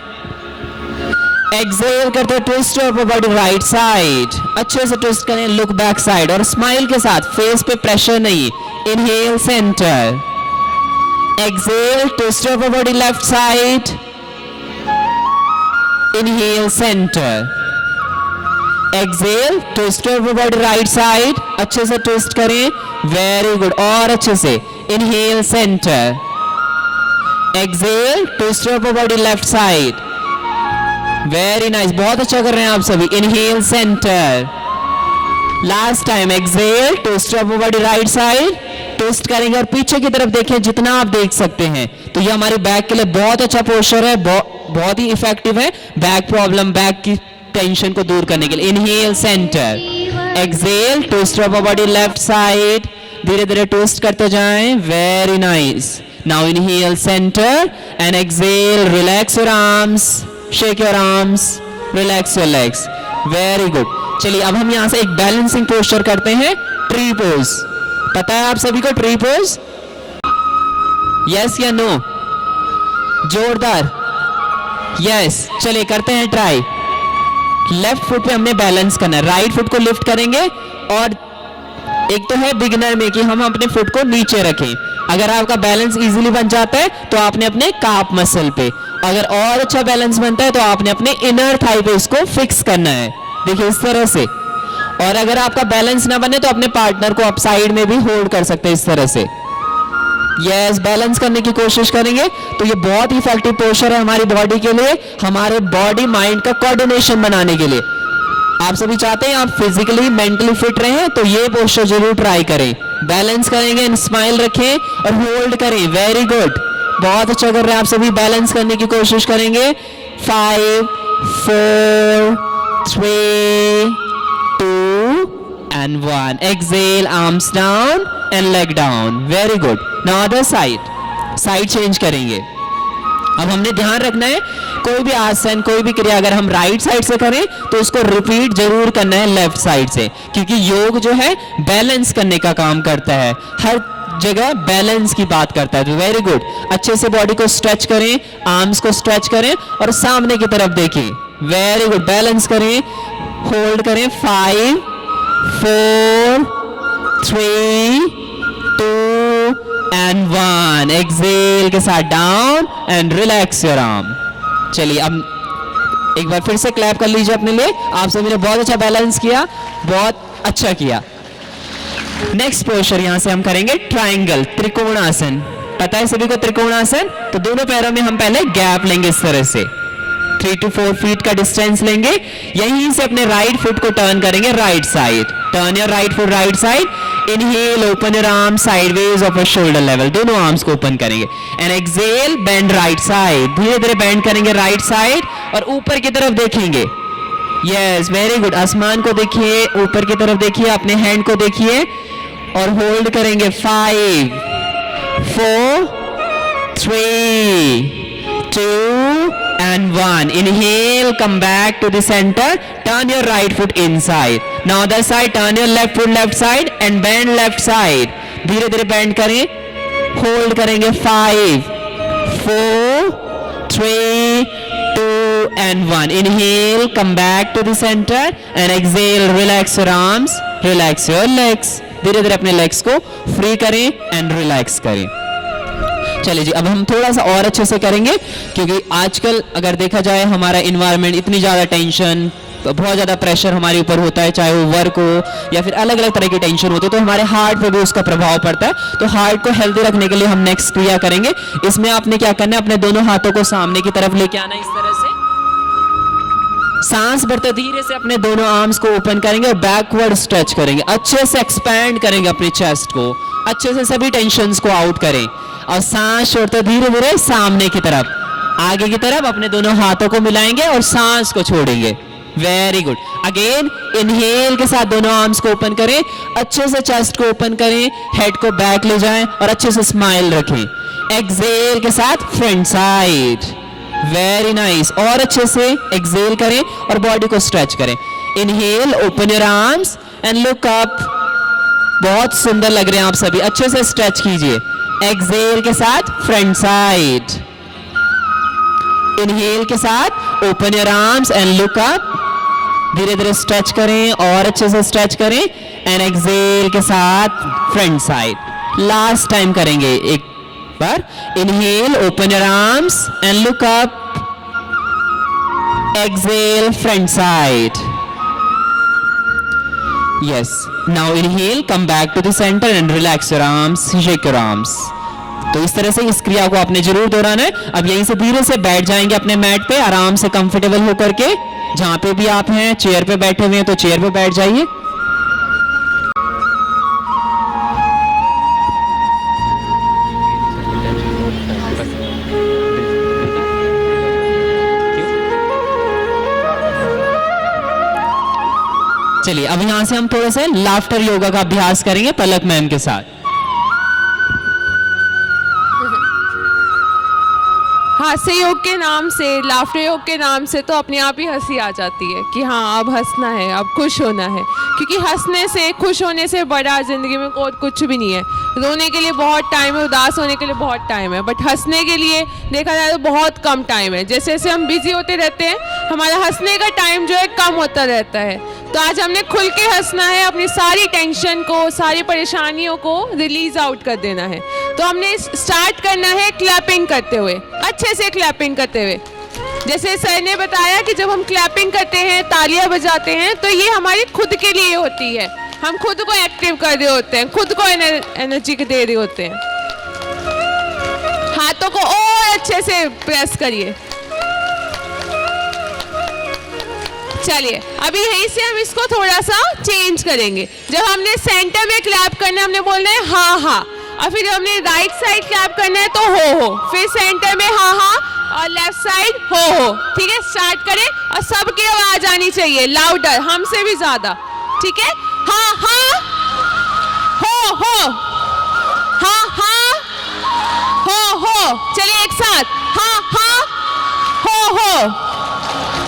C: exhale करते हैं, twist your body right side, अच्छे से ट्विस्ट करें, लुक बैक साइड और स्माइल के साथ, फेस पे प्रेशर नहीं, inhale centre, exhale, twist your body left side, inhale centre, exhale, twist your body right side, अच्छे से ट्विस्ट करें, वेरी गुड, और अच्छे से, inhale centre, exhale, twist your body left side, very nice, बहुत अच्छा कर रहे हैं आप सभी, inhale centre, last time, exhale, twist your body right side, twist करेंगे और पीछे की तरफ देखें जितना आप देख सकते हैं। तो ये हमारे बैक के लिए बहुत अच्छा पोस्चर है, बहुत ही इफेक्टिव है बैक प्रॉब्लम, बैक की टेंशन को दूर करने के लिए। Inhale centre, exhale, twist your body left side, धीरे धीरे ट्विस्ट करते जाएं, very nice. Now inhale centre and exhale, relax your arms, shake your arms, relax your legs, very good. चलिए अब हम यहां से एक बैलेंसिंग पोस्चर करते हैं, ट्री पोज। पता है आप सभी को ट्री पोज? यस या नो? जोरदार, यस। चलिए करते हैं ट्राई। लेफ्ट फुट पे हमने बैलेंस करना है, राइट फुट को लिफ्ट करेंगे, और एक तो है बिगिनर में कि हम अपने फुट को नीचे रखें। अगर आपका बैलेंस इजीली बन जाता है तो आपने अपने काफ मसल पे, अगर और अच्छा बैलेंस बनता है तो आपने अपने इनर थाई पे इसको फिक्स करना है। देखिए इस तरह से, और अगर आपका बैलेंस ना बने तो अपने पार्टनर को आप साइड में भी होल्ड कर सकते हैं इस तरह से। यस, बैलेंस करने की कोशिश करेंगे तो ये बहुत ही इफेक्टिव पोस्चर है हमारी बॉडी के लिए, हमारे बॉडी माइंड का कोऑर्डिनेशन बनाने के लिए। आप सभी चाहते हैं आप फिजिकली मेंटली फिट रहें तो ये पोस्चर जरूर ट्राई करें। बैलेंस करेंगे, स्माइल रखें और होल्ड करें। वेरी गुड, बहुत अच्छा कर रहे हैं आप सभी। बैलेंस करने की कोशिश करेंगे। 5 4 3 2 and 1. Exhale, arms down and leg down. Very good. Now other side. Side change करेंगे। अब हमने ध्यान रखना है कोई भी आसन, कोई भी क्रिया अगर हम राइट साइड से करें तो उसको रिपीट जरूर करना है लेफ्ट साइड से, क्योंकि योग जो है बैलेंस करने का काम करता है, हर जगह बैलेंस की बात करता है। तो वेरी गुड, अच्छे से बॉडी को स्ट्रेच करें, आर्म्स को स्ट्रेच करें और सामने की तरफ देखिए। वेरी गुड, बैलेंस करें, होल्ड करें। 5 4 3 2 and 1. Exhale के साथ down and relax your arm. चलिए अब एक बार फिर से क्लैप कर लीजिए अपने लिए। आप सभी ने बहुत अच्छा बैलेंस किया, बहुत अच्छा किया। नेक्स्ट पोस्चर यहां से हम करेंगे ट्रायंगल, त्रिकोणासन। पता है सभी को त्रिकोणासन? तो दोनों पैरों में हम पहले गैप लेंगे इस तरह से, 3 to 4 फीट का डिस्टेंस लेंगे। यहीं से अपने राइट फुट को टर्न करेंगे right side. Turn your right foot right side. Inhale, open your arm sideways off shoulder level, दोनों आर्म्स को ओपन करेंगे। And exhale, bend right side. धीरे धीरे बेंड करेंगे राइट साइड और ऊपर की तरफ देखेंगे। यस, वेरी गुड, आसमान को देखिए, ऊपर की तरफ देखिए, अपने हैंड को देखिए और होल्ड करेंगे। 5 4 3 2 and 1. Inhale, come back to the center. Turn your right foot inside. Now other side, turn your left foot left side and bend left side. धीरे धीरे bend करें, hold करेंगे। 5 4 3 2 and 1. Inhale, come back to the center and exhale, relax your arms, relax your legs. धीरे धीरे अपने legs को free करें and relax करें। चलिए जी, अब हम थोड़ा सा और अच्छे से करेंगे, क्योंकि आजकल अगर देखा जाए हमारा इन्वायरमेंट, इतनी ज़्यादा टेंशन, बहुत ज़्यादा प्रेशर हमारे ऊपर होता है, चाहे वो वर्क हो या फिर अलग अलग तरह की टेंशन होती है, तो हमारे हार्ट पे भी उसका प्रभाव पड़ता है। तो हार्ट को हेल्दी रखने के लिए हम नेक्स्ट क्रिया करेंगे। इसमें आपने क्या करना है, अपने दोनों हाथों को सामने की तरफ लेके आना, इस तरह से सांस भरते धीरे से अपने दोनों आर्म्स को ओपन करेंगे और बैकवर्ड स्ट्रेच करेंगे। अच्छे से एक्सपैंड करेंगे अपने चेस्ट को, अच्छे से सभी टेंशन्स को आउट करें और सांस छोड़ते धीरे धीरे सामने की तरफ, आगे की तरफ अपने दोनों हाथों को मिलाएंगे और सांस को छोड़ेंगे। वेरी गुड, अगेन इनहेल के साथ दोनों आर्म्स को ओपन करें, अच्छे से चेस्ट को ओपन करें, हेड को बैक ले जाएं और अच्छे से स्माइल रखें। एक्सहेल के साथ फ्रंट साइड। वेरी नाइस, और अच्छे से एक्सहेल करें और बॉडी को स्ट्रेच करें। Inhale, open your arms and look up. बहुत सुंदर लग रहे हैं आप सभी, अच्छे से स्ट्रेच कीजिए। एक्सहेल के साथ फ्रंट साइड। इनहेल के साथ open your arms and look up. धीरे धीरे स्ट्रेच करें और अच्छे से स्ट्रेच करें। एंड एक्सहेल के साथ फ्रंट साइड। लास्ट टाइम करेंगे एक बार। Inhale, open your arms and look up. Exhale, front side. Yes. Now inhale, come back to the center and relax your arms, shake your arms. तो इस तरह से इस क्रिया को आपने जरूर दोहराना है। अब यहीं से धीरे से बैठ जाएंगे अपने मैट पे, आराम से कंफर्टेबल होकर के। जहां पे भी आप हैं, चेयर पे बैठे हुए हैं तो चेयर पे बैठ जाइए। चलिए अब यहां से हम थोड़ा सा लाफ्टर योगा का अभ्यास करेंगे पलक मैम के साथ।
D: हास्य योग के नाम से, लाफ्टर योग के नाम से तो अपने आप ही हंसी आ जाती है कि हाँ अब हंसना है, अब खुश होना है, क्योंकि हंसने से, खुश होने से बड़ा ज़िंदगी में और कुछ भी नहीं है। रोने के लिए बहुत टाइम है, उदास होने के लिए बहुत टाइम है, बट हंसने के लिए देखा जाए तो बहुत कम टाइम है। जैसे जैसे हम बिजी होते रहते हैं, हमारा हंसने का टाइम जो है कम होता रहता है। तो आज हमने खुल के हंसना है, अपनी सारी टेंशन को, सारी परेशानियों को रिलीज आउट कर देना है। तो हमने स्टार्ट करना है क्लैपिंग करते हुए, अच्छे से क्लैपिंग करते हुए। जैसे सर ने बताया कि जब हम क्लैपिंग करते हैं, तालियां बजाते हैं, तो ये हमारी खुद के लिए होती है। हम खुद को एक्टिव कर रहे होते हैं, खुद को एनर्जी दे रहे होते हैं। हाथों को और अच्छे से प्रेस करिए। चलिए अभी यहीं से हम इसको थोड़ा सा चेंज करेंगे। जब हमने सेंटर में क्लैप करना है, हमने बोलना है हाँ हाँ, और फिर हमने राइट साइड क्लैप करना है तो हो, फिर सेंटर में हाँ हाँ और लेफ्ट साइड हो। ठीक है, स्टार्ट करें और सबकी आवाज आनी चाहिए, लाउडर, हमसे भी ज्यादा। ठीक है, हाँ हाँ हो, हाँ हाँ हो। चलिए एक साथ, हाँ हाँ हो,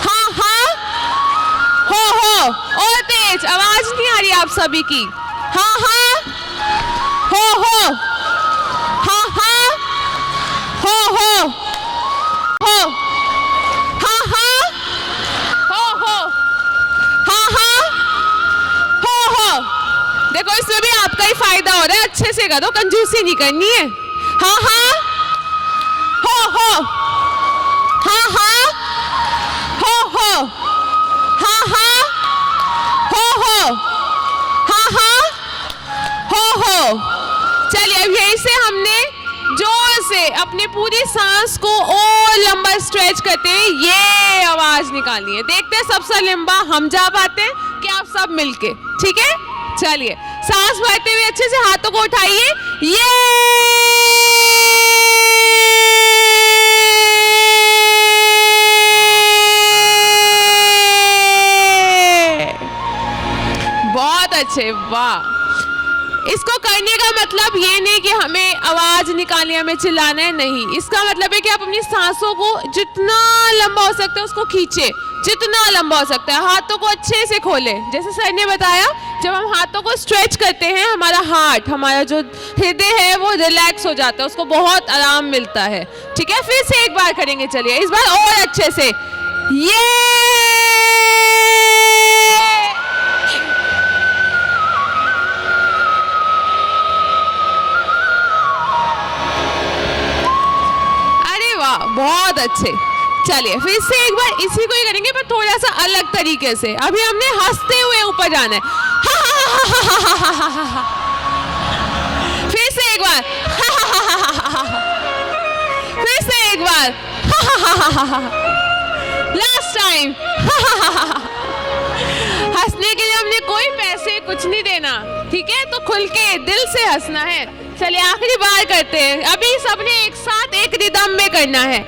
D: हाँ हाँ हो। और तेज, आवाज नहीं आ रही आप सभी की। हाँ हाँ हो, हाँ हाँ हो, हाँ हाँ हो। देखो इसमें भी आपका ही फायदा हो रहा है, अच्छे से करो, कंजूसी नहीं करनी है। हाँ हाँ हो, हाँ हाँ हो, हाँ हाँ हो। चलिए अब यहीं से हमने जोर से अपनी पूरी सांस को और लंबा स्ट्रेच करते हैं, ये आवाज निकालनी है। देखते हैं सबसे लंबा हम जा पाते हैं कि आप सब मिलके। ठीक है, चलिए सांस भरते हुए अच्छे से हाथों को उठाइए, ये बहुत अच्छे, वाह। इसको करने का मतलब ये नहीं कि हमें आवाज निकालनी, हमें चिल्लाना है, नहीं। इसका मतलब है कि आप अपनी सांसों को जितना लंबा हो सकता है उसको खींचे, जितना लंबा हो सकता है। हाथों को अच्छे से खोले, जैसे सर ने बताया, जब हम हाथों को स्ट्रेच करते हैं, हमारा हार्ट, हमारा जो हृदय है वो रिलैक्स हो जाता है, उसको बहुत आराम मिलता है। ठीक है, फिर से एक बार करेंगे, चलिए इस बार और अच्छे से, ये बहुत अच्छे। चलिए फिर से एक बार इसी को ही करेंगे पर थोड़ा सा अलग तरीके से। अभी हमने हंसते हुए ऊपर जाना है, फिर से एक बार, फिर से एक बार, लास्ट टाइम। हंसने के लिए हमने कोई पैसे कुछ नहीं देना, ठीक है, तो खुल के दिल से हंसना है। चलिए आखिरी बार करते हैं, अभी सबने एक साथ एक रिदम में करना है।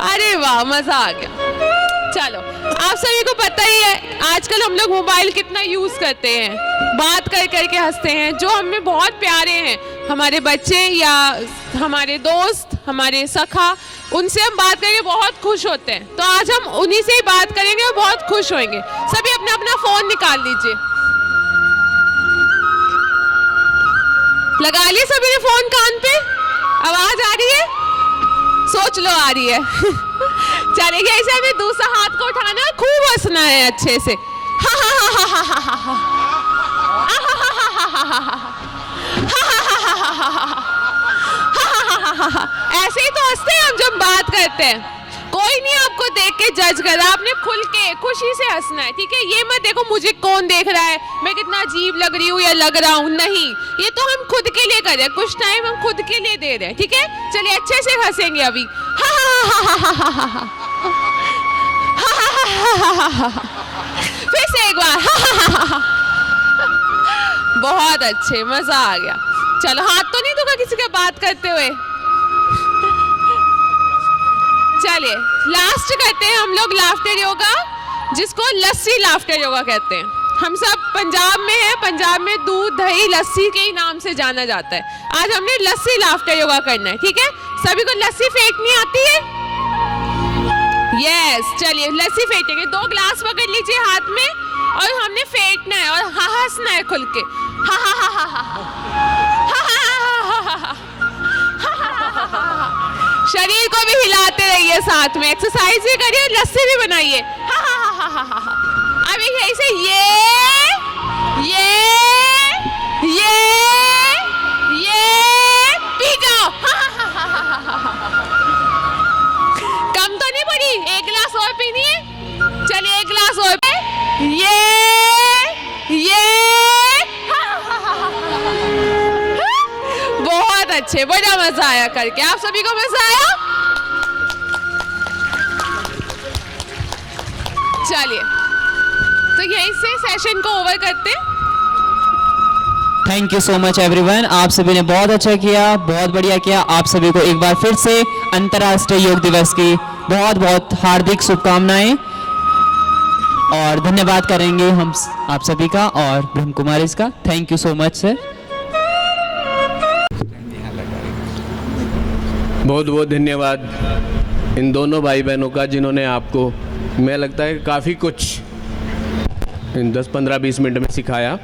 D: अरे वाह, मजा आ गया। चलो, आप सभी को पता ही है आजकल हम लोग मोबाइल कितना यूज करते हैं, बात कर करके हंसते हैं। जो हमें बहुत प्यारे हैं, हमारे बच्चे या हमारे दोस्त, हमारे सखा, उनसे हम बात करके बहुत खुश होते हैं। तो आज हम उन्हीं से ही बात करेंगे और बहुत खुश होंगे। सभी अपना अपना फोन निकाल लीजिए, लगा लिए सभी ने फोन कान पे। आवाज आ रही है? सोच लो आ रही है। चलिए ऐसे हमें दूसरा हाथ को उठाना, खूब हंसना है अच्छे से। ऐसे ही तो हंसते हैं हम जब बात करते हैं। कोई नहीं आपको देख के जज कर रहा, आपने खुल के खुशी से हंसना है, ठीक है। ये मत देखो मुझे कौन देख रहा है, मैं कितना अजीब लग रही हूँ या लग रहा हूँ, नहीं। ये तो हम खुद के लिए कर रहे हैं, कुछ टाइम हम खुद के लिए दे रहे हैं, ठीक है। चलिए अच्छे से हंसेंगे अभी। फिर से एक बार। बहुत अच्छे, मजा आ गया। चलो, हाथ तो नहीं धोखा किसी का बात करते हुए। चलिए लास्ट करते हैं हम लोग लाफ्टर योगा, जिसको लस्सी लाफ्टर योगा कहते हैं। हम सब पंजाब में हैं, पंजाब में दूध दही लस्सी के ही नाम से जाना जाता है। आज हमने लस्सी लाफ्टर योगा करना है, ठीक है। सभी को लस्सी फेंकनी आती है? यस, चलिए लस्सी फेंकेंगे। 2 ग्लास पकड़ लीजिए हाथ में और हमने फेंकना है और हंसना है खुल के। शरीर को भी हिलाते रहिए, साथ में एक्सरसाइज भी करिए, लस्सी भी बनाइए। अभी यही से ये पी जाओ। अच्छे, बड़ा मजा आया करके। आप सभी को मजा आया? चलिए, तो यहीं से सेशन को ओवर करते हैं।
C: Thank you so much everyone. आप सभी ने बहुत अच्छा किया, बहुत बढ़िया किया। आप सभी को एक बार फिर से अंतर्राष्ट्रीय योग दिवस की बहुत बहुत हार्दिक शुभकामनाएं और धन्यवाद करेंगे हम आप सभी का और ब्रह्म कुमारी का। Thank you so much sir.
B: बहुत बहुत धन्यवाद इन दोनों भाई बहनों का, जिन्होंने आपको, मैं लगता है काफ़ी कुछ इन 10-15-20 मिनट में सिखाया।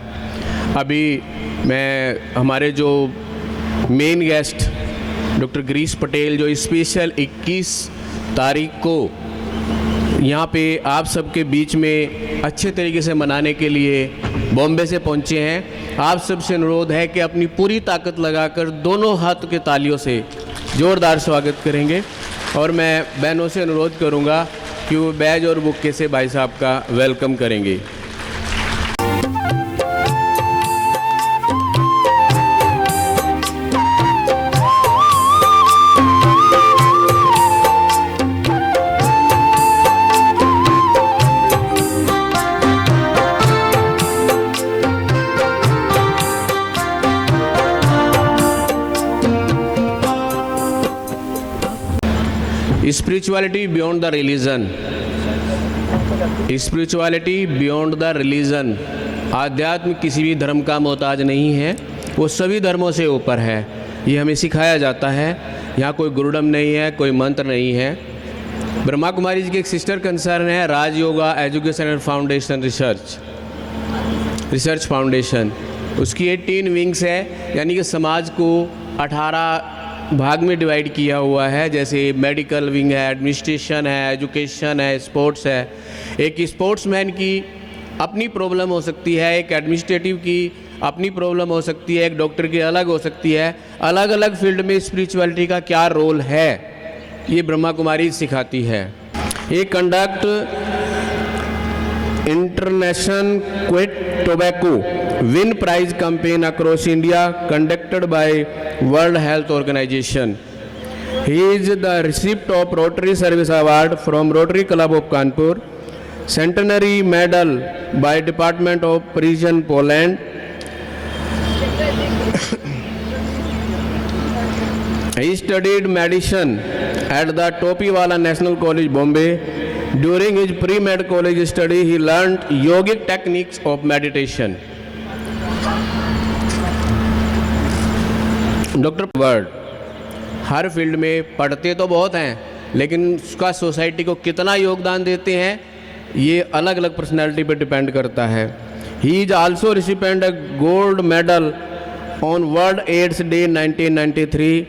B: अभी मैं हमारे जो main guest doctor Girish Patel, जो स्पेशल 21 तारीख को यहाँ पे आप सबके बीच में अच्छे तरीके से मनाने के लिए बॉम्बे से पहुँचे हैं, आप सबसे अनुरोध है कि अपनी पूरी ताकत लगाकर दोनों हाथ के तालियों से ज़ोरदार स्वागत करेंगे। और मैं बहनों से अनुरोध करूँगा कि वो बैज और बुक्के से भाई साहब का वेलकम करेंगे। Spirituality beyond the religion, spirituality beyond the religion. आध्यात्म किसी भी धर्म का मोहताज नहीं है, वो सभी धर्मों से ऊपर है। ये हमें सिखाया जाता है। यहाँ कोई गुरुडम नहीं है, कोई मंत्र नहीं है। ब्रह्मा कुमारी जी की एक सिस्टर कंसर्न है Raj yoga education and foundation research foundation. उसकी 18 विंग्स है, यानी कि समाज को 18 भाग में डिवाइड किया हुआ है। जैसे मेडिकल विंग है, एडमिनिस्ट्रेशन है, एजुकेशन है, स्पोर्ट्स है। एक स्पोर्ट्समैन की अपनी प्रॉब्लम हो सकती है, एक एडमिनिस्ट्रेटिव की अपनी प्रॉब्लम हो सकती है, एक डॉक्टर की अलग हो सकती है। अलग अलग फील्ड में स्पिरिचुअलिटी का क्या रोल है, ये ब्रह्मा कुमारी सिखाती है। ये conduct international quit tobacco win prize campaign across India conducted by World Health Organization. He is the recipient of Rotary Service Award from Rotary Club of Kanpur, Centenary Medal by Department of Precision Poland. He studied medicine at the Topiwala National College, Bombay. During his pre-med college study, he learned yogic techniques of meditation. Doctor word her field में पढ़ते तो बहुत हैं, लेकिन उसका सोसाइटी को कितना योगदान देते हैं, ये अलग अलग पर्सनैलिटी पे डिपेंड करता है। He is also recipient a gold medal on World AIDS Day 1993,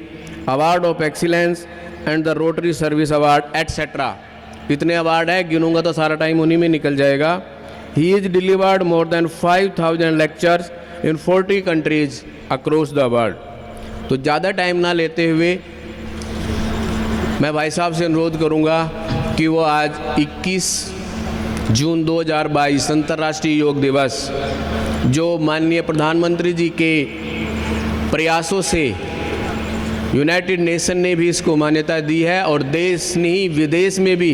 B: award of excellence and the Rotary service award etcetera. इतने अवार्ड है, गिनूंगा तो सारा टाइम उन्हीं में निकल जाएगा। He is delivered more than 5000 lectures in 40 countries across the world. तो ज़्यादा टाइम ना लेते हुए मैं भाई साहब से अनुरोध करूंगा कि वो आज 21 जून 2022 अंतर्राष्ट्रीय योग दिवस, जो माननीय प्रधानमंत्री जी के प्रयासों से यूनाइटेड नेशन ने भी इसको मान्यता दी है और देश नहीं विदेश में भी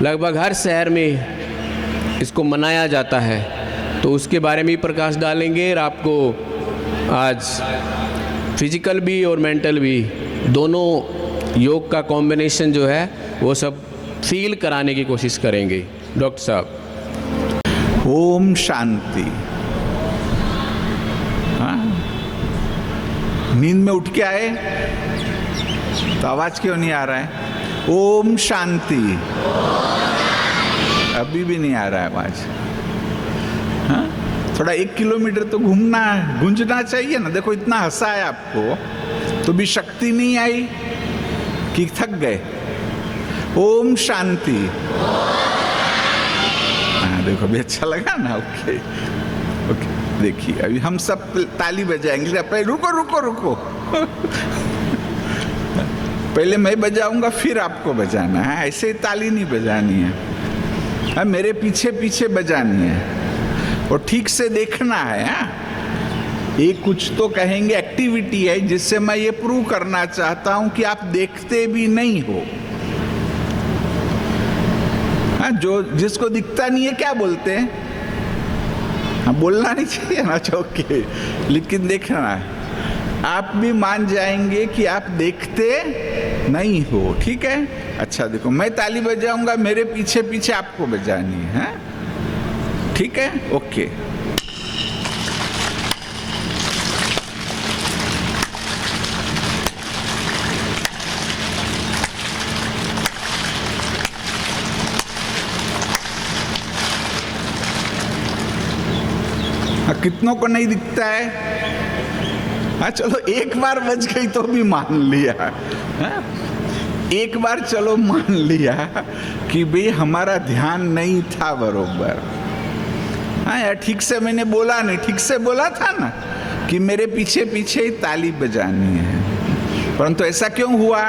B: लगभग हर शहर में इसको मनाया जाता है, तो उसके बारे में प्रकाश डालेंगे और आपको आज फिजिकल भी और मेंटल भी दोनों योग का कॉम्बिनेशन जो है वो सब फील कराने की कोशिश करेंगे। डॉक्टर साहब।
E: ओम शांति। हाँ, नींद में उठ के आए तो आवाज क्यों नहीं आ रहा है? ओम शांति। अभी भी नहीं आ रहा है आवाज। हाँ, थोड़ा 1 किलोमीटर तो घूमना गूंजना चाहिए ना। देखो इतना हंसा है आपको तो भी शक्ति नहीं आई कि थक गए। ओम शांति। हाँ देखो अभी अच्छा लगा ना। ओके ओके, देखिए अभी हम सब ताली बजाएंगे। पहले रुको रुको रुको पहले मैं बजाऊंगा फिर आपको बजाना है। ऐसे ही ताली नहीं बजानी है, हाँ मेरे पीछे पीछे बजानी है और ठीक से देखना है। हाँ, एक कुछ तो कहेंगे एक्टिविटी है जिससे मैं ये प्रूव करना चाहता हूं कि आप देखते भी नहीं हो। हाँ, जो जिसको दिखता नहीं है क्या बोलते हैं? हाँ, बोलना नहीं चाहिए ना चौके, लेकिन देखना है, आप भी मान जाएंगे कि आप देखते नहीं हो। ठीक है, अच्छा देखो, मैं ताली बजाऊंगा, मेरे पीछे पीछे आपको बजानी है। ठीक है, ओके। कितनों को नहीं दिखता है? हाँ, चलो एक बार बज गई तो भी मान लिया। हाँ? एक बार चलो मान लिया कि भाई हमारा ध्यान नहीं था बरोबर। हाँ यार, ठीक से मैंने बोला नहीं, ठीक से बोला था ना कि मेरे पीछे पीछे ही ताली बजानी है, परंतु ऐसा क्यों हुआ?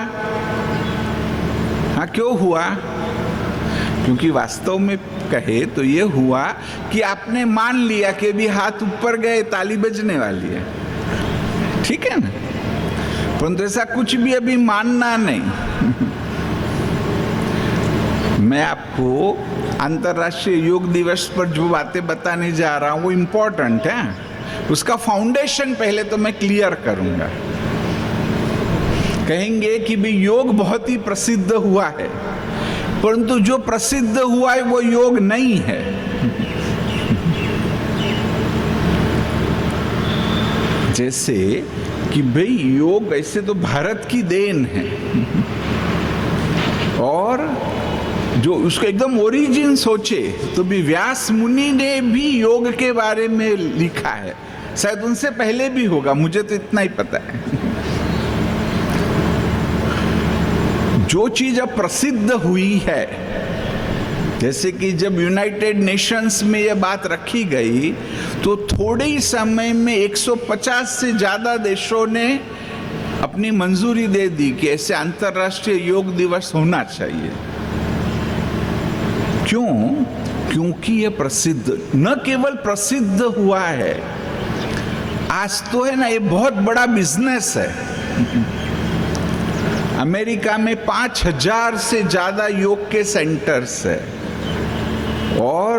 E: हाँ, क्यों हुआ? क्योंकि वास्तव में कहे तो ये हुआ कि आपने मान लिया कि भी हाथ ऊपर गए ताली बजने वाली है। ठीक है ना? परंतु ऐसा कुछ भी अभी मानना नहीं। मैं आपको अंतर्राष्ट्रीय योग दिवस पर जो बातें बताने जा रहा हूं वो इंपॉर्टेंट है। उसका फाउंडेशन पहले तो मैं क्लियर करूंगा। कहेंगे कि भी योग बहुत ही प्रसिद्ध हुआ है, परंतु जो प्रसिद्ध हुआ है वो योग नहीं है। जैसे कि भाई योग ऐसे तो भारत की देन है, और जो उसको एकदम ओरिजिन सोचे तो भी व्यास मुनि ने भी योग के बारे में लिखा है। शायद उनसे पहले भी होगा, मुझे तो इतना ही पता है। जो चीज अब प्रसिद्ध हुई है, जैसे कि जब यूनाइटेड नेशंस में यह बात रखी गई तो थोड़े ही समय में 150 से ज्यादा देशों ने अपनी मंजूरी दे दी कि ऐसे अंतर्राष्ट्रीय योग दिवस होना चाहिए। क्यों? क्योंकि यह प्रसिद्ध, न केवल प्रसिद्ध हुआ है, आज तो है ना, ये बहुत बड़ा बिजनेस है। अमेरिका में 5000 से ज्यादा योग के सेंटर्स है, और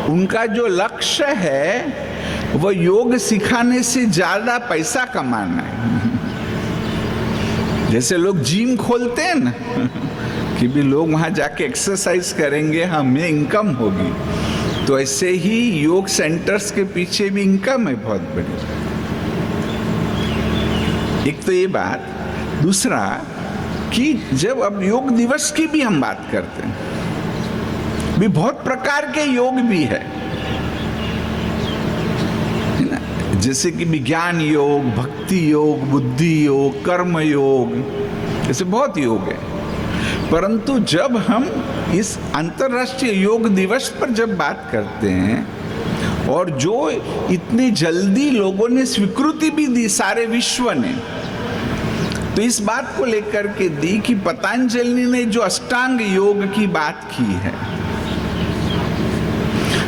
E: उनका जो लक्ष्य है वो योग सिखाने से ज्यादा पैसा कमाना है। जैसे लोग जिम खोलते हैं ना कि भी लोग वहां जाके एक्सरसाइज करेंगे, हमें इनकम होगी, तो ऐसे ही योग सेंटर्स के पीछे भी इनकम है बहुत बड़ी। एक तो ये बात, दूसरा कि जब अब योग दिवस की भी हम बात करते हैं, भी बहुत प्रकार के योग भी है ना? जैसे कि विज्ञान योग, भक्ति योग, बुद्धि योग, कर्म योग, ऐसे बहुत योग है। परंतु जब हम इस अंतर्राष्ट्रीय योग दिवस पर जब बात करते हैं, और जो इतनी जल्दी लोगों ने स्वीकृति भी दी, सारे विश्व ने, तो इस बात को लेकर के दी कि पतंजलि ने जो अष्टांग योग की बात की है,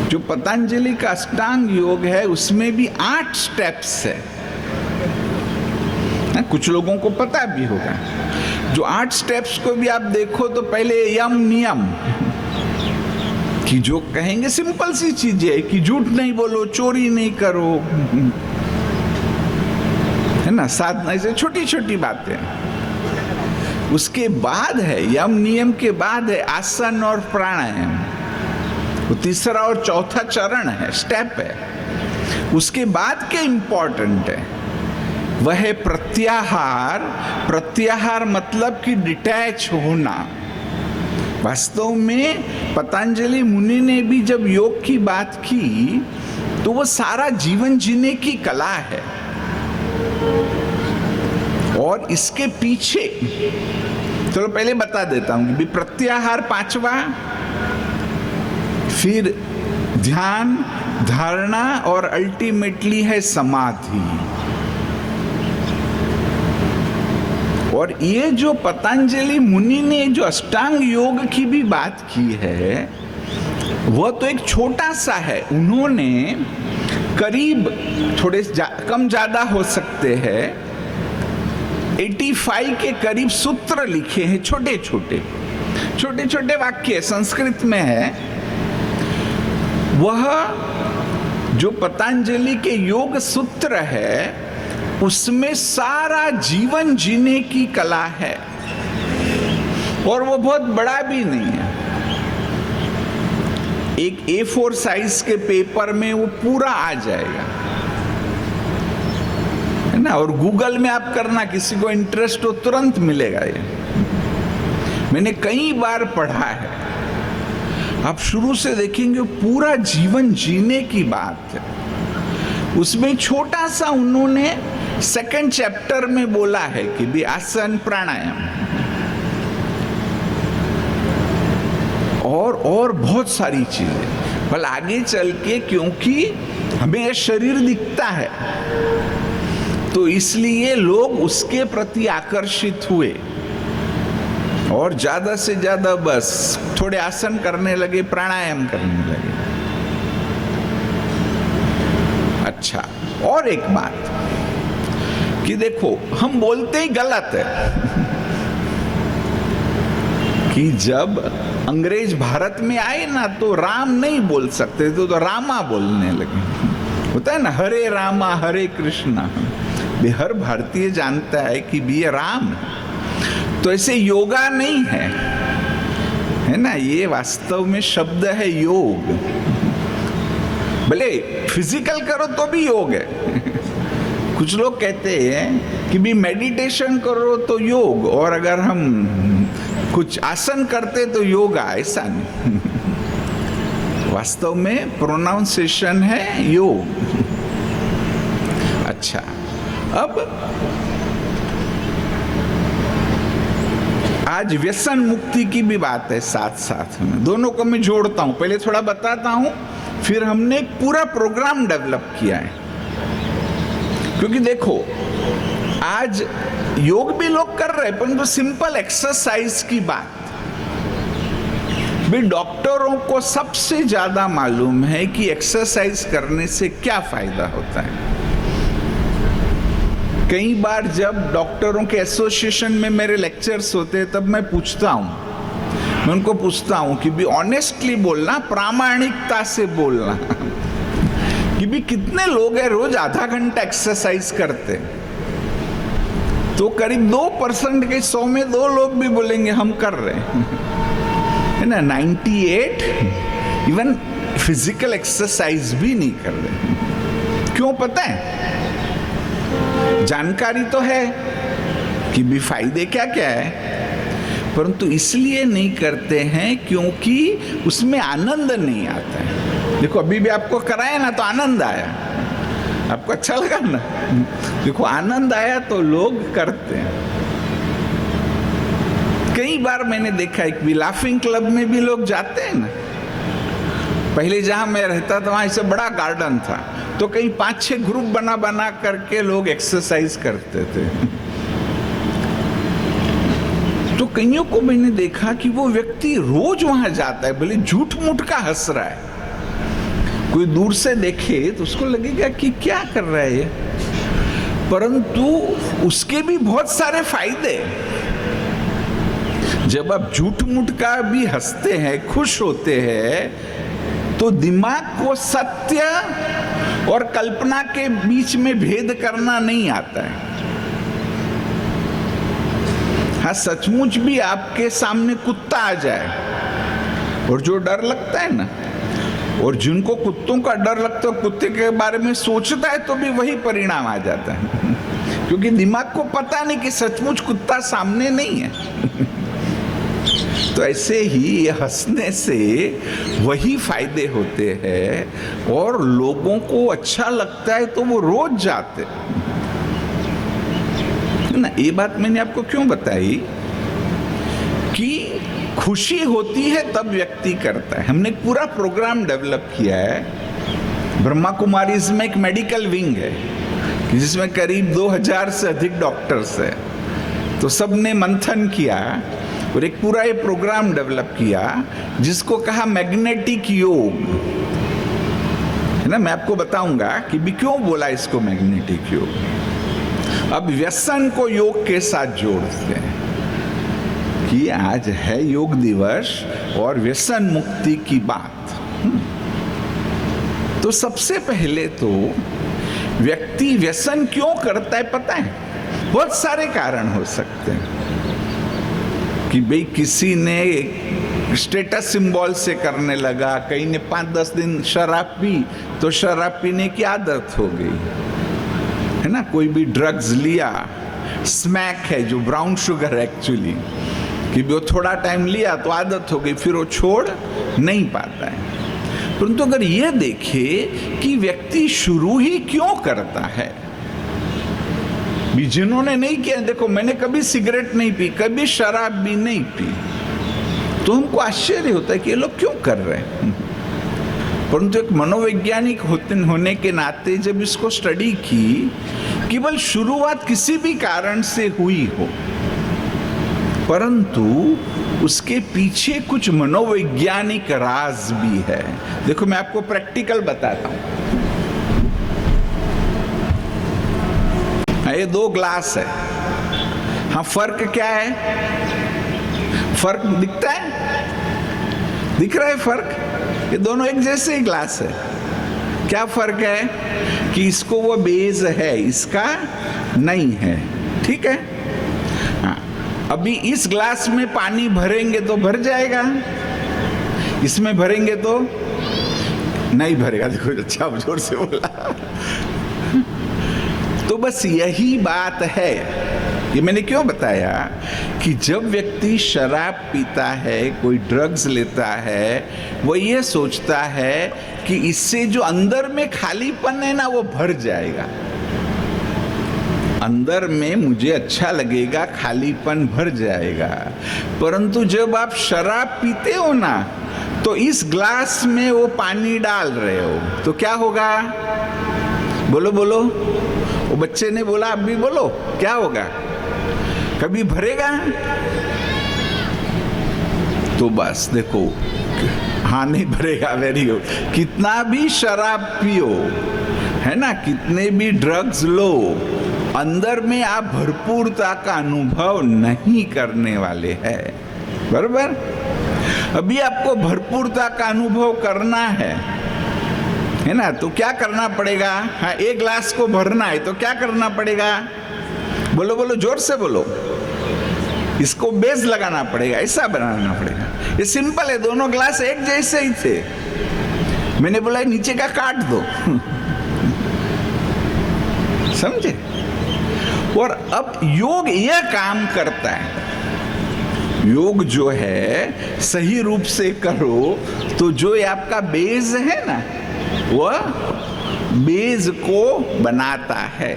E: जो पतंजलि का अष्टांग योग है उसमें भी 8 स्टेप्स है। कुछ लोगों को पता भी होगा। जो 8 स्टेप्स को भी आप देखो तो पहले यम नियम, कि जो कहेंगे सिंपल सी चीज है कि झूठ नहीं बोलो, चोरी नहीं करो, है ना, साधना, ऐसे छोटी छोटी बातें। उसके बाद है यम नियम के बाद है आसन और प्राणायाम, वो तीसरा और चौथा चरण है, स्टेप है। उसके बाद के इंपॉर्टेंट है वह है प्रत्याहार। प्रत्याहार मतलब कि डिटैच होना। वास्तव में पतंजलि मुनि ने भी जब योग की बात की तो वो सारा जीवन जीने की कला है, और इसके पीछे चलो पहले बता देता हूं कि प्रत्याहार 5वां, फिर ध्यान, धारणा, और अल्टीमेटली है समाधि। और ये जो पतंजलि मुनि ने जो अष्टांग योग की भी बात की है, वह तो एक छोटा सा है। उन्होंने करीब थोड़े कम ज्यादा हो सकते हैं 85 के करीब सूत्र लिखे हैं, छोटे छोटे वाक्य संस्कृत में है। वह जो पतंजलि के योग सूत्र है उसमें सारा जीवन जीने की कला है, और वो बहुत बड़ा भी नहीं है। एक A4 साइज के पेपर में वो पूरा आ जाएगा, है ना। और गूगल में आप करना, किसी को इंटरेस्ट हो तुरंत मिलेगा। ये मैंने कई बार पढ़ा है। आप शुरू से देखेंगे पूरा जीवन जीने की बात है। उसमें छोटा सा उन्होंने सेकंड चैप्टर में बोला है कि भी आसन प्राणायाम और बहुत सारी चीजें। भले आगे चल के, क्योंकि हमें यह शरीर दिखता है तो इसलिए लोग उसके प्रति आकर्षित हुए और ज्यादा से ज्यादा बस थोड़े आसन करने लगे, प्राणायाम करने लगे। अच्छा, और एक बात कि देखो, हम बोलते ही गलत है कि जब अंग्रेज भारत में आए ना तो राम नहीं बोल सकते थे, तो रामा बोलने लगे। होता है ना, हरे रामा हरे कृष्णा। हर भारतीय जानता है कि भी ये राम है। तो ऐसे योगा नहीं है ना, ये वास्तव में शब्द है योग। भले फिजिकल करो तो भी योग है। कुछ लोग कहते हैं कि भी मेडिटेशन करो तो योग, और अगर हम कुछ आसन करते तो योगा, ऐसा नहीं। वास्तव में प्रोनाउंसिएशन है योग। अच्छा, अब आज व्यसन मुक्ति की भी बात है साथ साथ में, दोनों को मैं जोड़ता हूं। पहले थोड़ा बताता हूं, फिर हमने एक पूरा प्रोग्राम डेवलप किया है। क्योंकि देखो, आज योग भी लोग कर रहे हैं, परंतु सिंपल एक्सरसाइज की बात भी डॉक्टरों को सबसे ज्यादा मालूम है कि एक्सरसाइज करने से क्या फायदा होता है। कई बार जब डॉक्टरों के एसोसिएशन में मेरे लेक्चर्स होते हैं, तब मैं उनको पूछता हूं कि भी ऑनेस्टली बोलना, प्रामाणिकता से बोलना कि भी कितने लोग हैं रोज आधा घंटा एक्सरसाइज करते। तो करीब 2% के 100 में 2 लोग भी बोलेंगे हम कर रहे हैं, है ना। 98 इवन फिजिकल एक्सरसाइज भी नहीं कर रहे। क्यों पता है? जानकारी तो है कि भी फायदे क्या क्या है, परंतु इसलिए नहीं करते हैं क्योंकि उसमें आनंद नहीं आता है। देखो, अभी भी आपको कराया ना तो आनंद आया, आपको अच्छा लगा ना। देखो, आनंद आया तो लोग करते हैं। कई बार मैंने देखा है कि लाफिंग क्लब में भी लोग जाते हैं ना। पहले जहां मैं रहता था वहां ऐसे बड़ा गार्डन था, तो कहीं 5-6 ग्रुप बना करके लोग एक्सरसाइज करते थे। तो कईयों को मैंने देखा कि वो व्यक्ति रोज वहां जाता है, भले झूठ मूठ का हंस रहा है। कोई दूर से देखे तो उसको लगेगा कि क्या कर रहा है ये, परंतु उसके भी बहुत सारे फायदे। जब आप झूठ मूठ का भी हंसते हैं, खुश होते हैं, तो दिमाग को सत्य और कल्पना के बीच में भेद करना नहीं आता है। हाँ, सचमुच भी आपके सामने कुत्ता आ जाए और जो डर लगता है ना, और जिनको कुत्तों का डर लगता है, कुत्ते के बारे में सोचता है तो भी वही परिणाम आ जाता है। क्योंकि दिमाग को पता नहीं कि सचमुच कुत्ता सामने नहीं है। तो ऐसे ही ये हंसने से वही फायदे होते हैं, और लोगों को अच्छा लगता है तो वो रोज जाते ना। ये बात मैंने आपको क्यों बताई कि खुशी होती है तब व्यक्ति करता है। हमने एक पूरा प्रोग्राम डेवलप किया है। ब्रह्मा कुमारीज में एक मेडिकल विंग है जिसमें करीब 2000 से अधिक डॉक्टर्स है। तो सबने मंथन किया और एक पूरा ये प्रोग्राम डेवलप किया जिसको कहा मैग्नेटिक योग, है ना। मैं आपको बताऊंगा कि भी क्यों बोला इसको मैग्नेटिक योग। अब व्यसन को योग के साथ जोड़ते हैं कि आज है योग दिवस और व्यसन मुक्ति की बात। तो सबसे पहले तो व्यक्ति व्यसन क्यों करता है पता है? बहुत सारे कारण हो सकते हैं कि भाई किसी ने स्टेटस सिंबल से करने लगा, कहीं ने 5-10 दिन शराब पी तो शराब पीने की आदत हो गई, है ना। कोई भी ड्रग्स लिया, स्मैक है जो ब्राउन शुगर एक्चुअली, कि वो थोड़ा टाइम लिया तो आदत हो गई, फिर वो छोड़ नहीं पाता है। परंतु अगर ये देखे कि व्यक्ति शुरू ही क्यों करता है, भी जिन्होंने नहीं किया, देखो मैंने कभी सिगरेट नहीं पी, कभी शराब भी नहीं पी, तो हमको आश्चर्य होता है कि ये लोग क्यों कर रहे हैं। परंतु एक मनोवैज्ञानिक होने के नाते जब इसको स्टडी की, केवल शुरुआत किसी भी कारण से हुई हो, परंतु उसके पीछे कुछ मनोवैज्ञानिक राज भी है। देखो मैं आपको प्रैक्टिकल बताता हूं। ये 2 ग्लास है, हाँ फर्क क्या है? फर्क दिखता है? दिख रहा है फर्क? ये दोनों एक जैसे ही ग्लास है। क्या फर्क है कि इसको वो बेस है, इसका नहीं है, ठीक है। हाँ, अभी इस ग्लास में पानी भरेंगे तो भर जाएगा, इसमें भरेंगे तो नहीं भरेगा। देखो अच्छा जोर से बोला। तो बस यही बात है। ये मैंने क्यों बताया कि जब व्यक्ति शराब पीता है, कोई ड्रग्स लेता है, वो ये सोचता है कि इससे जो अंदर में खालीपन है ना वो भर जाएगा, अंदर में मुझे अच्छा लगेगा, खालीपन भर जाएगा। परंतु जब आप शराब पीते हो ना, तो इस ग्लास में वो पानी डाल रहे हो तो क्या होगा? बोलो बोलो। वो बच्चे ने बोला, आप भी बोलो, क्या होगा? कभी भरेगा? तो बस देखो, हाँ नहीं भरेगा। Very good. कितना भी शराब पियो, है ना, कितने भी ड्रग्स लो, अंदर में आप भरपूरता का अनुभव नहीं करने वाले हैं, बराबर। अभी आपको भरपूरता का अनुभव करना है ना, तो क्या करना पड़ेगा? हाँ, एक ग्लास को भरना है तो क्या करना पड़ेगा? बोलो बोलो, जोर से बोलो। इसको बेस लगाना पड़ेगा, ऐसा बनाना पड़ेगा। ये सिंपल है, दोनों ग्लास एक जैसे ही थे। मैंने बोला नीचे का काट दो। समझे? और अब योग यह काम करता है। योग जो है सही रूप से करो तो जो ये आपका बेस है ना, वह बेस को बनाता है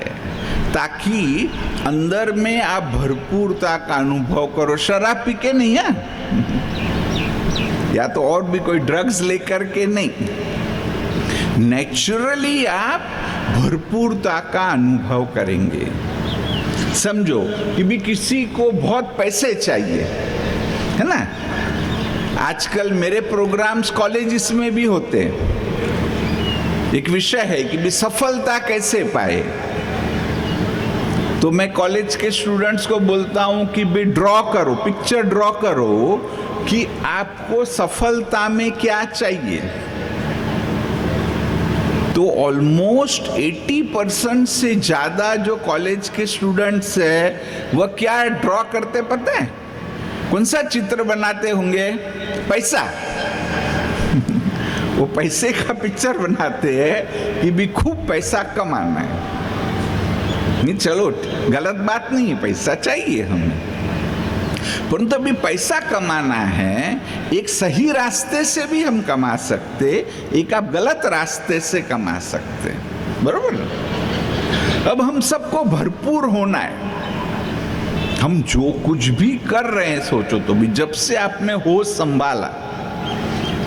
E: ताकि अंदर में आप भरपूरता का अनुभव करो। शराब पी के नहीं है, या तो और भी कोई ड्रग्स लेकर के नहीं, नेचुरली आप भरपूरता का अनुभव करेंगे। समझो कि भी किसी को बहुत पैसे चाहिए, है ना। आजकल मेरे प्रोग्राम्स कॉलेजेस में भी होते हैं। एक विषय है कि भी सफलता कैसे पाए, तो मैं कॉलेज के स्टूडेंट्स को बोलता हूं कि भी ड्रॉ करो, पिक्चर ड्रॉ करो कि आपको सफलता में क्या चाहिए। तो ऑलमोस्ट 80% से ज्यादा जो कॉलेज के स्टूडेंट्स है वह क्या ड्रॉ करते पता है? कौन सा चित्र बनाते होंगे? पैसा। वो पैसे का पिक्चर बनाते हैं कि भी खूब पैसा कमाना है। नहीं, चलो गलत बात नहीं है, पैसा चाहिए हमें, परंतु अभी पैसा कमाना है, एक सही रास्ते से भी हम कमा सकते, एक आप गलत रास्ते से कमा सकते, बरोबर। अब हम सबको भरपूर होना है। हम जो कुछ भी कर रहे हैं, सोचो तो भी जब से आपने होश संभाला,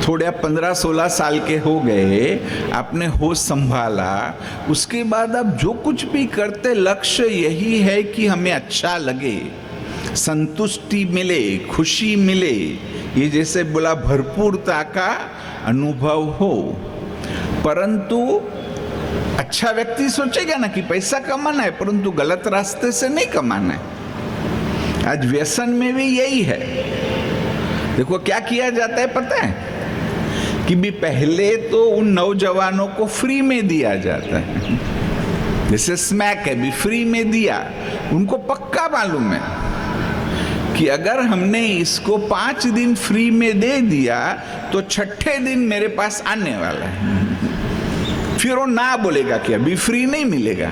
E: थोड़े 15-16 साल के हो गए, आपने होश संभाला, उसके बाद आप जो कुछ भी करते लक्ष्य यही है कि हमें अच्छा लगे, संतुष्टि मिले, खुशी मिले, ये जैसे बोला भरपूरता का अनुभव हो। परंतु अच्छा व्यक्ति सोचेगा ना कि पैसा कमाना है, परंतु गलत रास्ते से नहीं कमाना है। आज व्यसन में भी यही है। देखो क्या किया जाता है पता है कि भी पहले तो उन नौजवानों को फ्री में दिया जाता है, जैसे स्मैक है भी फ्री में दिया। उनको पक्का मालूम है कि अगर हमने इसको 5 दिन फ्री में दे दिया तो 6ठे दिन मेरे पास आने वाला है, फिर वो ना बोलेगा कि अभी फ्री नहीं मिलेगा।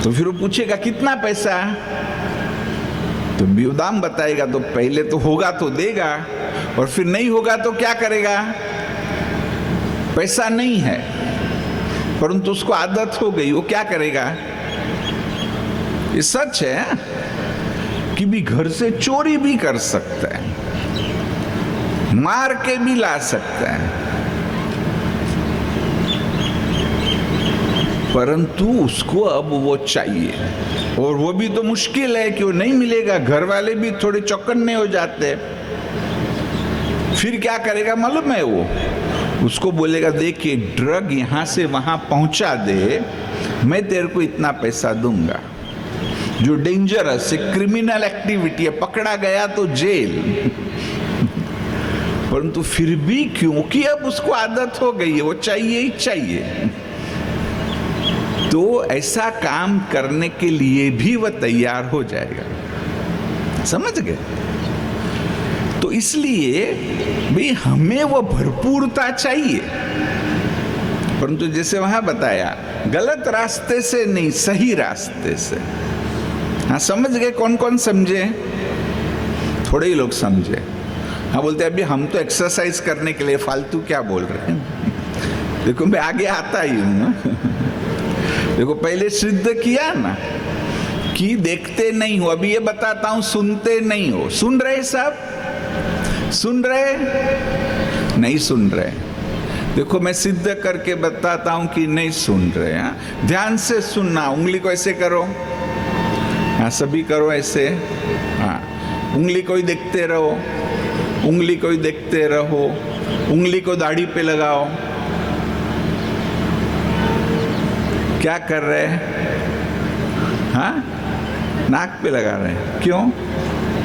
E: तो फिर वो पूछेगा कितना पैसा, तो भी दाम बताएगा। तो पहले तो होगा तो देगा, और फिर नहीं होगा तो क्या करेगा, पैसा नहीं है परंतु उसको आदत हो गई, वो क्या करेगा। ये सच है कि भी घर से चोरी भी कर सकता है, मार के भी ला सकता है, परंतु उसको अब वो चाहिए, और वो भी तो मुश्किल है कि वो नहीं मिलेगा। घर वाले भी थोड़े चौकन्ने हो जाते हैं। फिर क्या करेगा मालूम है, वो उसको बोलेगा देखिए ड्रग यहां से वहां पहुंचा दे, मैं तेरे को इतना पैसा दूंगा। जो डेंजरस क्रिमिनल एक्टिविटी है, पकड़ा गया तो जेल। परंतु फिर भी क्योंकि अब उसको आदत हो गई है, वो चाहिए ही चाहिए, तो ऐसा काम करने के लिए भी वह तैयार हो जाएगा। समझ गए? तो इसलिए भी हमें वो भरपूरता चाहिए, परंतु जैसे वहां बताया गलत रास्ते से नहीं, सही रास्ते से। हाँ समझ गए? कौन कौन समझे? थोड़े ही लोग समझे। हाँ बोलते अभी हम तो एक्सरसाइज करने के लिए फालतू क्या बोल रहे हैं। देखो मैं आगे आता ही हूं। देखो पहले सिद्ध किया ना कि देखते नहीं हो, अभी ये बताता हूं सुनते नहीं हो। सुन रहे सब? सुन रहे? नहीं सुन रहे। देखो मैं सिद्ध करके बताता हूं कि नहीं सुन रहे। हाँ ध्यान से सुनना। उंगली को ऐसे करो, हाँ सभी करो ऐसे। हाँ उंगली को ही देखते रहो, उंगली को ही देखते रहो। उंगली को दाढ़ी पे लगाओ। क्या कर रहे हैं? हाँ नाक पे लगा रहे हैं। क्यों?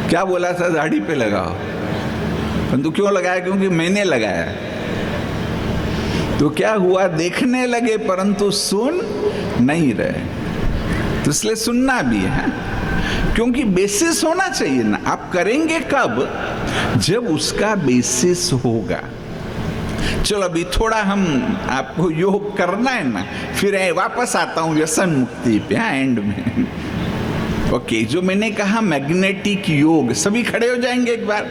E: क्या बोला था? दाढ़ी पे लगाओ। परंतु क्यों लगाया? क्योंकि मैंने लगाया। तो क्या हुआ? देखने लगे परंतु सुन नहीं रहे। तो इसलिए सुनना भी है, क्योंकि बेसिस होना चाहिए ना। आप करेंगे कब? जब उसका बेसिस होगा। चलो अभी थोड़ा हम आपको योग करना है ना, फिर वापस आता हूं व्यसन मुक्ति पे। हाँ एंड में ओके। जो मैंने कहा मैग्नेटिक योग, सभी खड़े हो जाएंगे एक बार।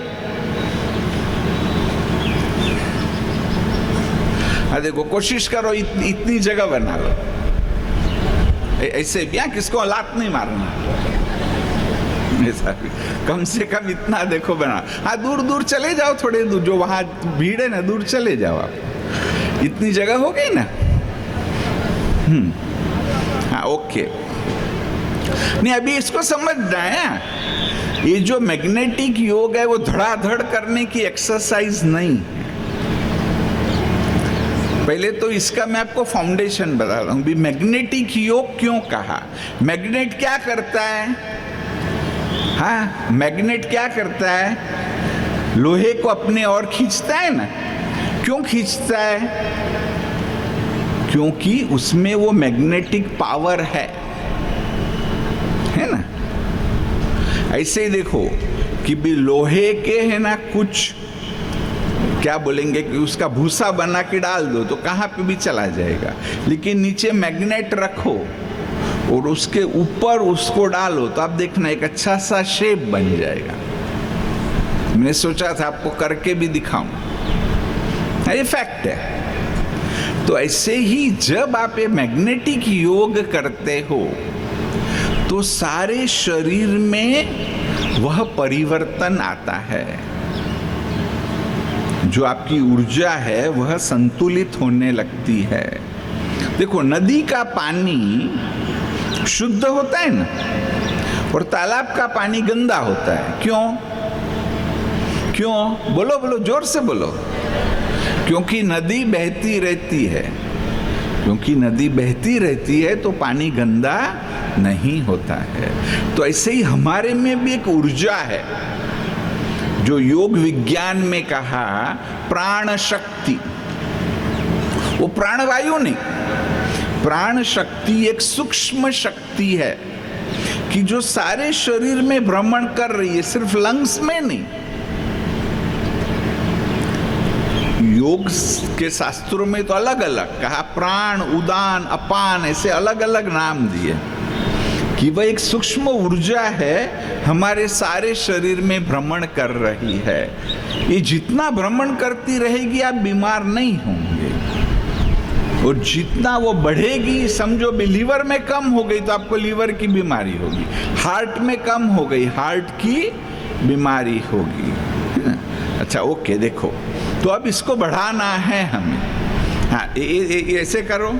E: हाँ देखो कोशिश करो इतनी जगह बना लो ऐसे भी। हाँ किसको लात नहीं मारना, कम से कम इतना देखो बना। हाँ दूर दूर चले जाओ, थोड़े दूर, जो वहां भीड़ है ना दूर चले जाओ आप। इतनी जगह हो गई ना। हाँ ओके। नहीं अभी इसको समझना है, ये जो मैग्नेटिक योग है वो धड़ाधड़ करने की एक्सरसाइज नहीं। पहले तो इसका मैं आपको फाउंडेशन बता रहा हूं भी। मैग्नेटिक योग क्यों कहा? मैग्नेट क्या करता है? हाँ मैग्नेट क्या करता है? लोहे को अपने ओर खींचता है ना। क्यों खींचता है? क्योंकि उसमें वो मैग्नेटिक पावर है ना। ऐसे ही देखो कि भी लोहे के है ना कुछ क्या बोलेंगे कि उसका भूसा बना के डाल दो तो कहाँ पे भी चला जाएगा, लेकिन नीचे मैग्नेट रखो और उसके ऊपर उसको डालो तो आप देखना एक अच्छा सा शेप बन जाएगा। मैंने सोचा था आपको करके भी दिखाऊं, ये फैक्ट है। तो ऐसे ही जब आप ये मैग्नेटिक योग करते हो तो सारे शरीर में वह परिवर्तन आता है। जो आपकी ऊर्जा है वह संतुलित होने लगती है। देखो नदी का पानी शुद्ध होता है ना, और तालाब का पानी गंदा होता है। क्यों? क्यों? बोलो बोलो, जोर से बोलो। क्योंकि नदी बहती रहती है। क्योंकि नदी बहती रहती है तो पानी गंदा नहीं होता है। तो ऐसे ही हमारे में भी एक ऊर्जा है जो योग विज्ञान में कहा प्राण शक्ति। वो प्राणवायु नहीं, प्राण शक्ति एक सूक्ष्म शक्ति है कि जो सारे शरीर में भ्रमण कर रही है, सिर्फ लंग्स में नहीं। योग के शास्त्रों में तो अलग अलग कहा, प्राण, उदान, अपान, ऐसे अलग अलग नाम दिए कि वह एक सूक्ष्म ऊर्जा है, हमारे सारे शरीर में भ्रमण कर रही है। ये जितना भ्रमण करती रहेगी आप बीमार नहीं होंगे, और जितना वो बढ़ेगी, समझो भी लीवर में कम हो गई तो आपको लीवर की बीमारी होगी, हार्ट में कम हो गई हार्ट की बीमारी होगी। अच्छा ओके, देखो तो अब इसको बढ़ाना है हमें। हाँ, ऐसे करो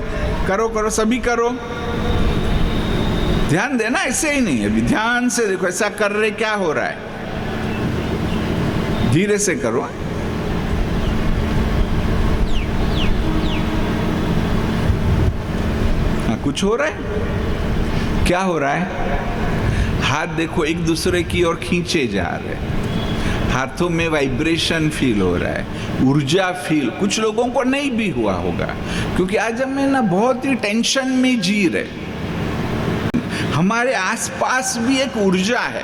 E: करो करो, सभी करो, ध्यान देना, ऐसे ही नहीं, अभी ध्यान से देखो ऐसा कर रहे क्या हो रहा है, धीरे से करो। हाँ, कुछ हो रहा है? क्या हो रहा है? हाथ देखो एक दूसरे की ओर खींचे जा रहे हैं, हाथों में वाइब्रेशन फील हो रहा है, ऊर्जा फील। कुछ लोगों को नहीं भी हुआ होगा क्योंकि आज हम ना बहुत ही टेंशन में जी रहे। हमारे आसपास भी एक ऊर्जा है।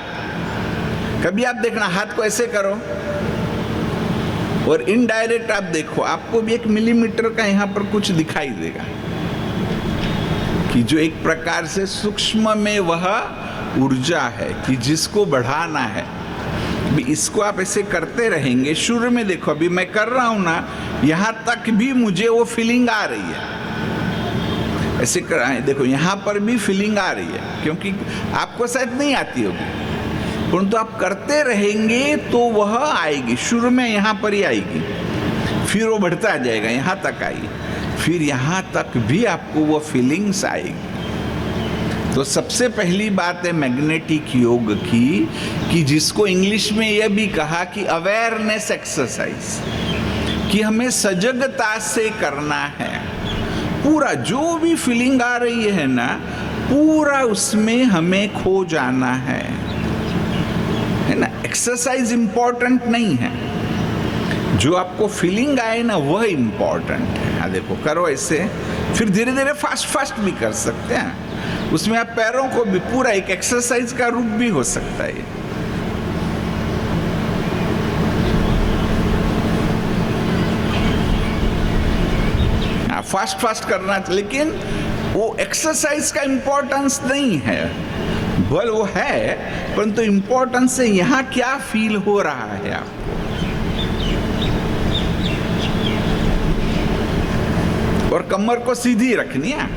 E: कभी आप देखना, हाथ को ऐसे करो और इनडायरेक्ट आप देखो, आपको भी 1 मिलीमीटर का यहाँ पर कुछ दिखाई देगा कि जो एक प्रकार से सूक्ष्म में वह ऊर्जा है कि जिसको बढ़ाना है। भी इसको आप ऐसे करते रहेंगे। शुरू में देखो, अभी मैं कर रहा हूं ना, यहां तक भी मुझे वो फीलिंग आ रही है। ऐसे कर, देखो यहां पर भी फीलिंग आ रही है, क्योंकि आपको शायद नहीं आती होगी, परंतु आप करते रहेंगे तो वह आएगी। शुरू में यहां पर ही आएगी, फिर वो बढ़ता जाएगा, यहां तक आई, फिर यहां तक भी आपको वो फीलिंग्स आएगी। तो सबसे पहली बात है मैग्नेटिक योग की, कि जिसको इंग्लिश में यह भी कहा कि अवेयरनेस एक्सरसाइज, कि हमें सजगता से करना है। पूरा जो भी फीलिंग आ रही है ना, पूरा उसमें हमें खो जाना है ना। एक्सरसाइज इंपॉर्टेंट नहीं है, जो आपको फीलिंग आए ना वह इंपॉर्टेंट है। हाँ देखो, करो ऐसे, फिर धीरे धीरे फास्ट फास्ट भी कर सकते हैं। उसमें आप पैरों को भी, पूरा एक एक्सरसाइज का रूप भी हो सकता है। फास्ट फास्ट करना, लेकिन वो एक्सरसाइज का इंपॉर्टेंस नहीं है, बल वो है, परंतु इंपॉर्टेंस है यहाँ क्या फील हो रहा है आपको। और कमर को सीधी रखनी है।